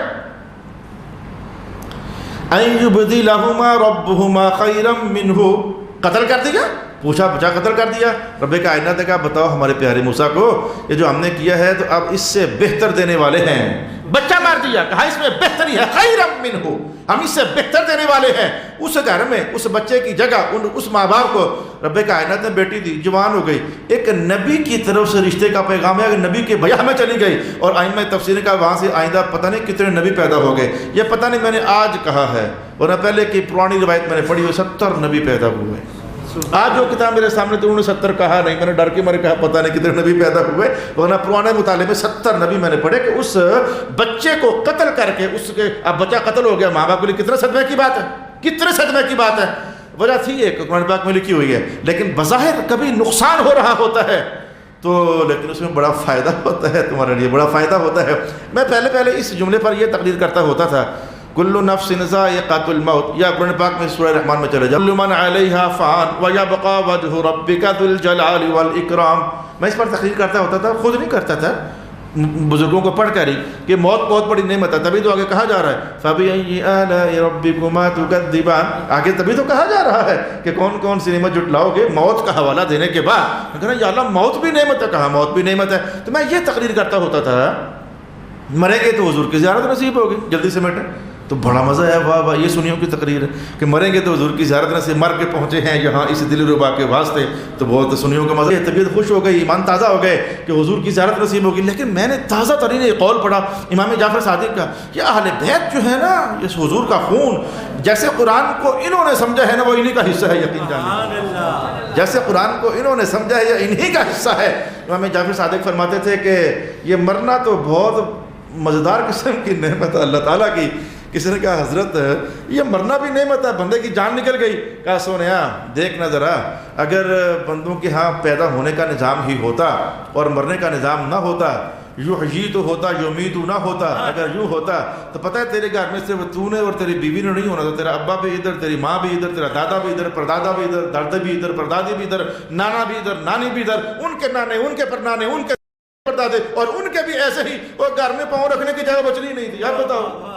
اَن يُبْدِلَهُمَا رَبُّهُمَا خَيْرًا مِّنْهُ، قتل کر دیا، پوچھا قتل کر دیا۔ رب کائنات نے کہا بتاؤ ہمارے پیارے موسیٰ کو یہ جو ہم نے کیا ہے تو اب اس سے بہتر دینے والے ہیں۔ بچہ مار دیا، کہا اس میں بہتری ہے، خیرم منہ، ہم اس سے بہتر دینے والے ہیں۔ اس گھر میں اس بچے کی جگہ اس ماں باپ کو رب کائنات نے بیٹی دی، جوان ہو گئی، ایک نبی کی طرف سے رشتے کا پیغام ہے، نبی کے بیاہ میں چلی گئی، اور آئمہ تفسیر کا وہاں سے آئندہ پتہ نہیں کتنے نبی پیدا ہو گئے۔ یہ پتہ نہیں میں نے آج کہا ہے ورنہ پہلے کی پرانی روایت میں نے پڑھی ہوئی 70 نبی پیدا ہوئے۔ آج جو کتاب میرے سامنے تو انہوں نے 70 کہا نہیں، میں نے ڈر کے مارے کہا پتہ نہیں کتنے نبی پیدا ہوئے، ورنہ پرانے مطالعے میں 70 نبی میں نے پڑھے کہ اس بچے کو قتل کر کے اس کے اب بچہ قتل ہو گیا، ماں باپ کے لیے کتنے صدمے کی بات ہے، کتنے صدمے کی بات ہے۔ وجہ تھی ایک قرآن پاک میں لکھی ہوئی ہے، لیکن بظاہر کبھی نقصان ہو رہا ہوتا ہے تو لیکن اس میں بڑا فائدہ ہوتا ہے، تمہارے لیے بڑا فائدہ ہوتا ہے۔ میں پہلے اس جملے پر یہ تقریر کرتا ہوتا تھا کل نفس ذائقۃ الموت، یا قرآن پاک میں سورہ رحمان میں چلے جاؤ کل من علیہا فان ویبقى وجہ ربک ذو الجلال والاکرام۔ میں اس پر تقریر کرتا ہوتا تھا، خود نہیں کرتا تھا، بزرگوں کو پڑھ کر ہی کہ موت بہت بڑی نعمت ہے، تبھی تو آگے کہا جا رہا ہے فَبِأَيِّ آلَاءِ رَبِّكُمَا تُكَذِّبَانِ، آگے تبھی تو کہا جا رہا ہے کہ کون کون سی نعمت جٹلاؤ گے موت کا حوالہ دینے کے بعد۔ میں کہا یا اللہ موت بھی نعمت ہے، کہا موت بھی نعمت ہے۔ تو میں یہ تقریر کرتا ہوتا تھا مریں گے تو حضور کی زیارت نصیب ہوگی، جلدی سے بیٹھے تو بڑا مزہ ہے، واہ واہ یہ سنیوں کی تقریر ہے کہ مریں گے تو حضور کی زیارت میں سے مر کے پہنچے ہیں یہاں اس دل ربا کے واسطے، تو بہت سنیوں کا مزہ ہے، طبیعت خوش ہو گئی، ایمان تازہ ہو گئے کہ حضور کی زیارت نصیب ہوگی۔ لیکن میں نے تازہ ترین ایک قول پڑھا امام جعفر صادق کا کہ اہل بیت جو ہے نا اس حضور کا خون جیسے قرآن کو انہوں نے سمجھا ہے نا وہ انہی کا حصہ ہے، یقین جانیے جیسے قرآن کو انہوں نے سمجھا ہے یہ انہی کا حصہ ہے۔ امام جعفر صادق فرماتے تھے کہ یہ مرنا تو بہت مزیدار قسم کی نعمت ہے اللہ تعالیٰ کی۔ کسی نے کہا حضرت یہ مرنا بھی نعمت ہے، بندے کی جان نکل گئی، کہا سونیا دیکھنا ذرا، اگر بندوں کے ہاں پیدا ہونے کا نظام ہی ہوتا اور مرنے کا نظام نہ ہوتا، یحیی تو ہوتا یمیت نہ ہوتا، اگر یوں ہوتا تو پتہ ہے تیرے گھر میں صرف تو نے اور تیری بیوی نے نہیں ہونا تھا، تیرا ابا بھی ادھر، تیری ماں بھی ادھر، تیرا دادا بھی ادھر، پردادا بھی ادھر، دادا بھی ادھر، پردادی بھی ادھر، نانا بھی ادھر، نانی بھی ادھر، ان کے نانے، ان کے پردانے، ان کے پردادے، اور ان کے بھی ایسے ہی، اور گھر میں پاؤں رکھنے کی جگہ بچنی نہیں تھی۔ آپ بتاؤ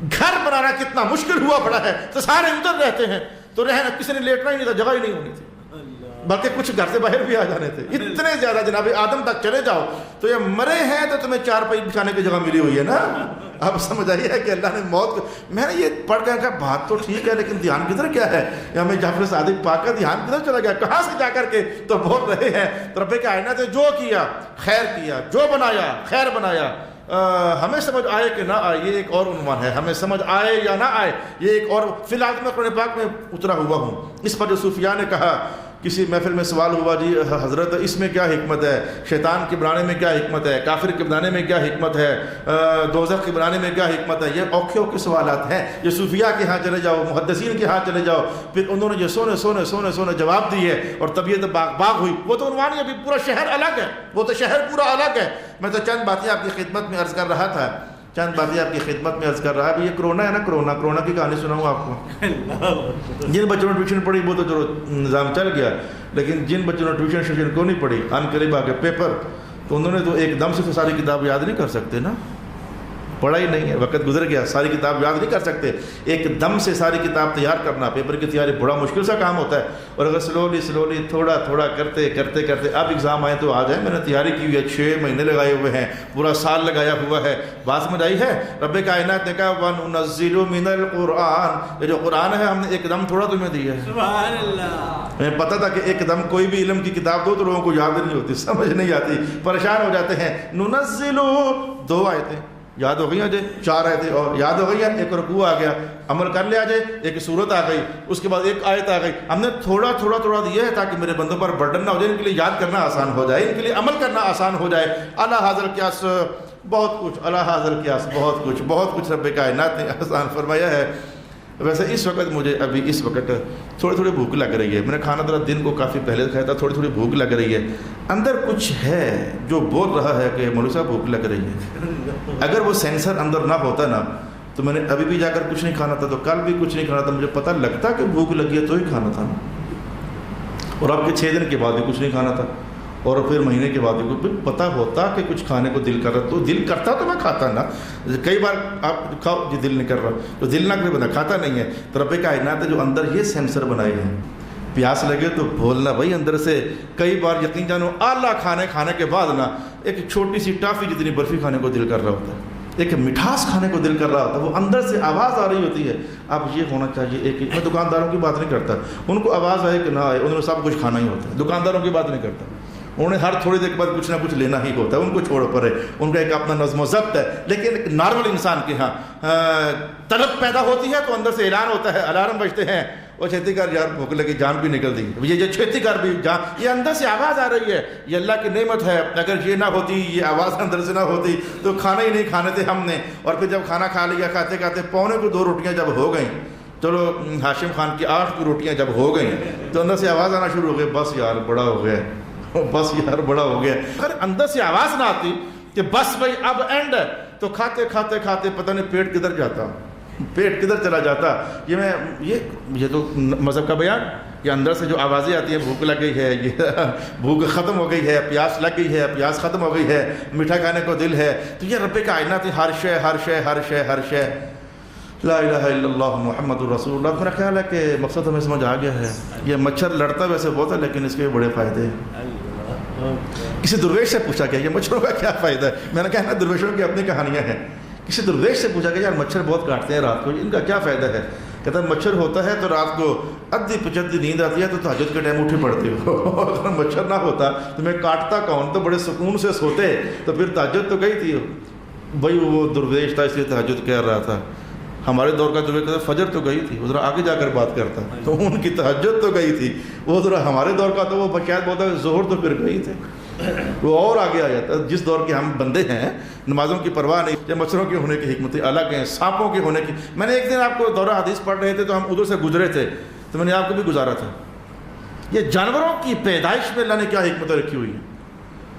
گھر بنانا کتنا مشکل ہوا پڑا ہے، تو سارے ادھر رہتے ہیں تو رہنا کسی نے لیٹنا ہی نہیں تھا، جگہ ہی نہیں ہونی تھی، بلکہ کچھ گھر سے باہر بھی آ جانے تھے، اتنے زیادہ جناب آدم تک چلے جاؤ تو یہ مرے ہیں تو تمہیں 4 پائی بچھانے کی جگہ ملی ہوئی ہے نا۔ اب سمجھ آئی ہے کہ اللہ نے موت کو، میں نے یہ پڑھ کے کہا بات تو ٹھیک ہے لیکن دھیان کدھر کیا ہے، یا میں جعفر صادق پاک کا دھیان کدھر چلا گیا، کہاں سے جا کر کے تو بول رہے ہیں تو رب کائنات نے جو کیا خیر کیا، جو بنایا خیر بنایا۔ ہمیں سمجھ آئے کہ نہ آئے یہ ایک اور عنوان ہے، ہمیں سمجھ آئے یا نہ آئے یہ ایک اور، فی الحال میں قرآن پاک میں اترا ہوا ہوں۔ اس پر جو صوفیاء نے کہا کسی محفل میں سوال ہوا جی حضرت اس میں کیا حکمت ہے، شیطان کے بنانے میں کیا حکمت ہے، کافر کے بنانے میں کیا حکمت ہے، دوزخ کے بنانے میں کیا حکمت ہے؟ یہ اوکھے اوکھے سوالات ہیں. یہ صوفیاء کے ہاں چلے جاؤ، محدثین کے ہاں چلے جاؤ، پھر انہوں نے جو سونے سونے سونے سونے جواب دیے اور طبیعت باغ باغ ہوئی. وہ تو عنوان ہی ابھی پورا شہر الگ ہے، وہ تو شہر پورا الگ ہے. میں تو چند باتیں آپ کی خدمت میں عرض کر رہا تھا، ابھی یہ کرونا ہے نا، کرونا کی کہانی سناؤں آپ کو. جن بچوں نے ٹیوشن پڑھی وہ تو چلو نظام چل گیا، لیکن جن بچوں نے ٹیوشن کو نہیں پڑھی، ان قریب آ کے پیپر، تو انہوں نے تو ایک دم سے تو ساری کتاب یاد نہیں کر سکتے نا، پڑھا ہی نہیں ہے، وقت گزر گیا، ساری کتاب یاد نہیں کر سکتے. ایک دم سے ساری کتاب تیار کرنا، پیپر کی تیاری بڑا مشکل سا کام ہوتا ہے. اور اگر سلولی تھوڑا تھوڑا کرتے اب ایگزام آئے تو آ جائے. میں نے تیاری کی ہوئی ہے، 6 مہینے لگائے ہوئے ہیں، پورا سال لگایا ہوا ہے. بات سمجھ آئی ہے؟ رب کائنات نے کہا وَنُنَزِّلُ مِنَ الْقُرْآنِ، یہ جو قرآن ہے ہم نے ایک دم تھوڑا تمہیں دیا ہے. سبحان اللہ. میں پتا تھا کہ ایک دم کوئی بھی علم کی کتاب دو تو لوگوں کو یاد نہیں ہوتی، سمجھ نہیں آتی، پریشان ہو جاتے ہیں. نُنَزِّلُ 2 آیتیں یاد ہو گئی ہیں جی، 4 آیتیں اور یاد ہو گئی ہیں، ایک رکوع آ گیا، عمل کر لیا جائے، ایک صورت آ گئی، اس کے بعد ایک آیت آ گئی. ہم نے تھوڑا دیا ہے تاکہ میرے بندوں پر برڈن نہ ہو جائے، ان کے لیے یاد کرنا آسان ہو جائے، ان کے لیے عمل کرنا آسان ہو جائے. اعلیٰ حاضر قیاس بہت کچھ، اعلیٰ حاضر قیاس بہت کچھ رب کائنات نے آسان فرمایا ہے. ویسے اس وقت مجھے ابھی اس وقت تھوڑی بھوک لگ رہی ہے. میں نے کھانا ذرا دن کو کافی پہلے کھایا تھا، تھوڑی بھوک لگ رہی ہے. اندر کچھ ہے جو بول رہا ہے کہ مولوی صاحب بھوک لگ رہی ہے. اگر وہ سینسر اندر نہ ہوتا نا تو میں نے ابھی بھی جا کر کچھ نہیں کھانا تھا، تو کل بھی کچھ نہیں کھانا تھا. مجھے پتہ لگتا کہ بھوک لگی ہے تو ہی کھانا تھا نا. اور اب کے 6 دن کے بعد بھی کچھ نہیں کھانا تھا، اور پھر مہینے کے بعد بھی پتہ ہوتا کہ کچھ کھانے کو دل کر رہا، تو دل کرتا تو میں کھاتا نا. کئی بار آپ کھاؤ جی دل نہیں کر رہا، تو دل نہ کرے بندہ کھاتا نہیں ہے. تو رب کائنات نے جو اندر یہ سینسر بنائے ہیں، پیاس لگے تو بولنا بھائی اندر سے. کئی بار یقین جانو اعلیٰ کھانے کے بعد نا ایک چھوٹی سی ٹافی جتنی برفی کھانے کو دل کر رہا ہوتا ہے، ایک مٹھاس کھانے کو دل کر رہا ہوتا ہے. وہ اندر سے آواز آ رہی ہوتی ہے اب یہ ہونا چاہیے. ایک میں دکانداروں کی بات نہیں کرتا، ان کو آواز آئے کہ نہ آئے انہوں نے سب کچھ کھانا ہی ہوتا ہے. دکانداروں کی بات نہیں کرتا، انہیں ہر تھوڑی دیر کے بعد کچھ نہ کچھ لینا ہی ہوتا ہے. ان کو چھوڑو پرے، ان کا ایک اپنا نظم و ضبط ہے. لیکن ایک نارمل انسان کے ہاں طلب پیدا ہوتی ہے تو اندر سے اعلان ہوتا ہے، الارم بجتے ہیں، وہ چھیتی کر یار بھوک لگی، جان بھی نکل دی. یہ جو چھیتی کر بھی جان، یہ اندر سے آواز آ رہی ہے. یہ اللہ کی نعمت ہے. اگر یہ نہ ہوتی، یہ آواز اندر سے نہ ہوتی تو کھانا ہی نہیں کھانے تھے ہم نے. اور پھر جب کھانا کھا لیا، کھاتے کھاتے 2:45 روٹیاں جب ہو گئیں، چلو ہاشم خان کی 8 روٹیاں جب ہو گئیں تو اندر سے آواز آنا شروع ہو گئی، بس یار بڑا ہو گیا، بس یار بڑا ہو گیا. اگر اندر سے آواز نہ آتی کہ بس بھائی اب اینڈ ہے، تو کھاتے کھاتے کھاتے پتہ نہیں پیٹ کدھر جاتا، پیٹ کدھر چلا جاتا. یہ تو مذہب کا بیان. یہ اندر سے جو آوازیں آتی ہیں، بھوک لگ گئی ہے، یہ بھوک ختم ہو گئی ہے، پیاس لگ گئی ہے، پیاس ختم ہو گئی ہے، میٹھا کھانے کو دل ہے. تو یہ رب کائنات ہر شے لا الہ الا اللہ محمد الرسول اللہ. میرا خیال ہے کہ مقصد ہمیں سمجھ آ گیا ہے. یہ مچھر لڑتا ویسے بہت ہے لیکن اس کے بڑے فائدے ہیں. کسی درویش سے پوچھا گیا یہ مچھروں کا کیا فائدہ ہے. میں نے کہا نا درویشوں کی اپنی کہانیاں ہیں. کسی درویش سے پوچھا گیا یار مچھر بہت کاٹتے ہیں رات کو، ان کا کیا فائدہ ہے؟ کہتا ہے مچھر ہوتا ہے تو رات کو ادھی پچدی نیند آتی ہے تو تہجد کے ٹائم اٹھی پڑتی ہو. اگر مچھر نہ ہوتا تو میں کاٹتا کون، تو بڑے سکون سے سوتے، تو پھر تہجد تو گئی تھی. بھائی وہ درویش تھا اس لیے تہجد کہہ رہا تھا. ہمارے دور کا درویش کہتا فجر تو گئی تھی، وہ ذرا آگے جا کر بات کرتا، تو ان کی تہجد تو گئی تھی. وہ ذرا ہمارے دور کا تو وہ شاید بولتا ہے ظہر تو پھر گئی تھے، وہ اور آگے آ جاتا. جس دور کے ہم بندے ہیں، نمازوں کی پرواہ نہیں. جب مچھروں کے ہونے کی حکمتیں الگ ہیں، سانپوں کے ہونے کی. میں نے ایک دن آپ کو دورہ حدیث پڑھ رہے تھے تو ہم ادھر سے گزرے تھے، تو میں نے آپ کو بھی گزارا تھا. یہ جانوروں کی پیدائش میں اللہ نے کیا حکمتیں رکھی ہوئی ہیں.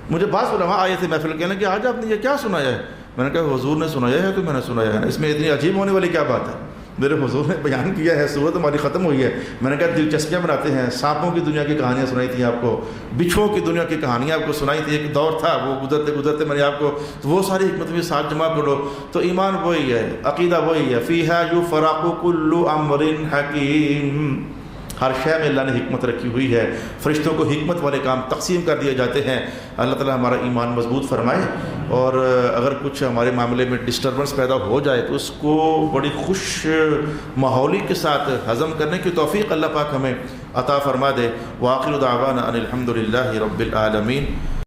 مجھے بعض علماء آئے تھے محفل کہنے کہ آج آپ نے یہ کیا سنایا ہے. میں نے کہا حضور نے سنایا ہے تو میں نے سنایا ہے نا، اس میں اتنی عجیب ہونے والی کیا بات ہے. میرے حضور نے بیان کیا ہے، صورت ہماری ختم ہوئی ہے. میں نے کہا دلچسپیاں بناتے ہیں. سانپوں کی دنیا کی کہانیاں سنائی تھیں آپ کو، بچھوؤں کی دنیا کی کہانیاں آپ کو سنائی تھی. ایک دور تھا وہ گزرتے میں نے آپ کو تو وہ ساری حکمت بھی ساتھ جمع کرو تو ایمان وہی ہے، عقیدہ وہی ہے. فیہا یفرق کل امر حکیم. ہر شے میں اللہ نے حکمت رکھی ہوئی ہے. فرشتوں کو حکمت والے کام تقسیم کر دیے جاتے ہیں. اللہ تعالیٰ ہمارا ایمان مضبوط فرمائے، اور اگر کچھ ہمارے معاملے میں ڈسٹربنس پیدا ہو جائے تو اس کو بڑی خوش ماحولی کے ساتھ ہضم کرنے کی توفیق اللہ پاک ہمیں عطا فرما دے. وآخر دعوانا ان الحمد للہ رب العالمین.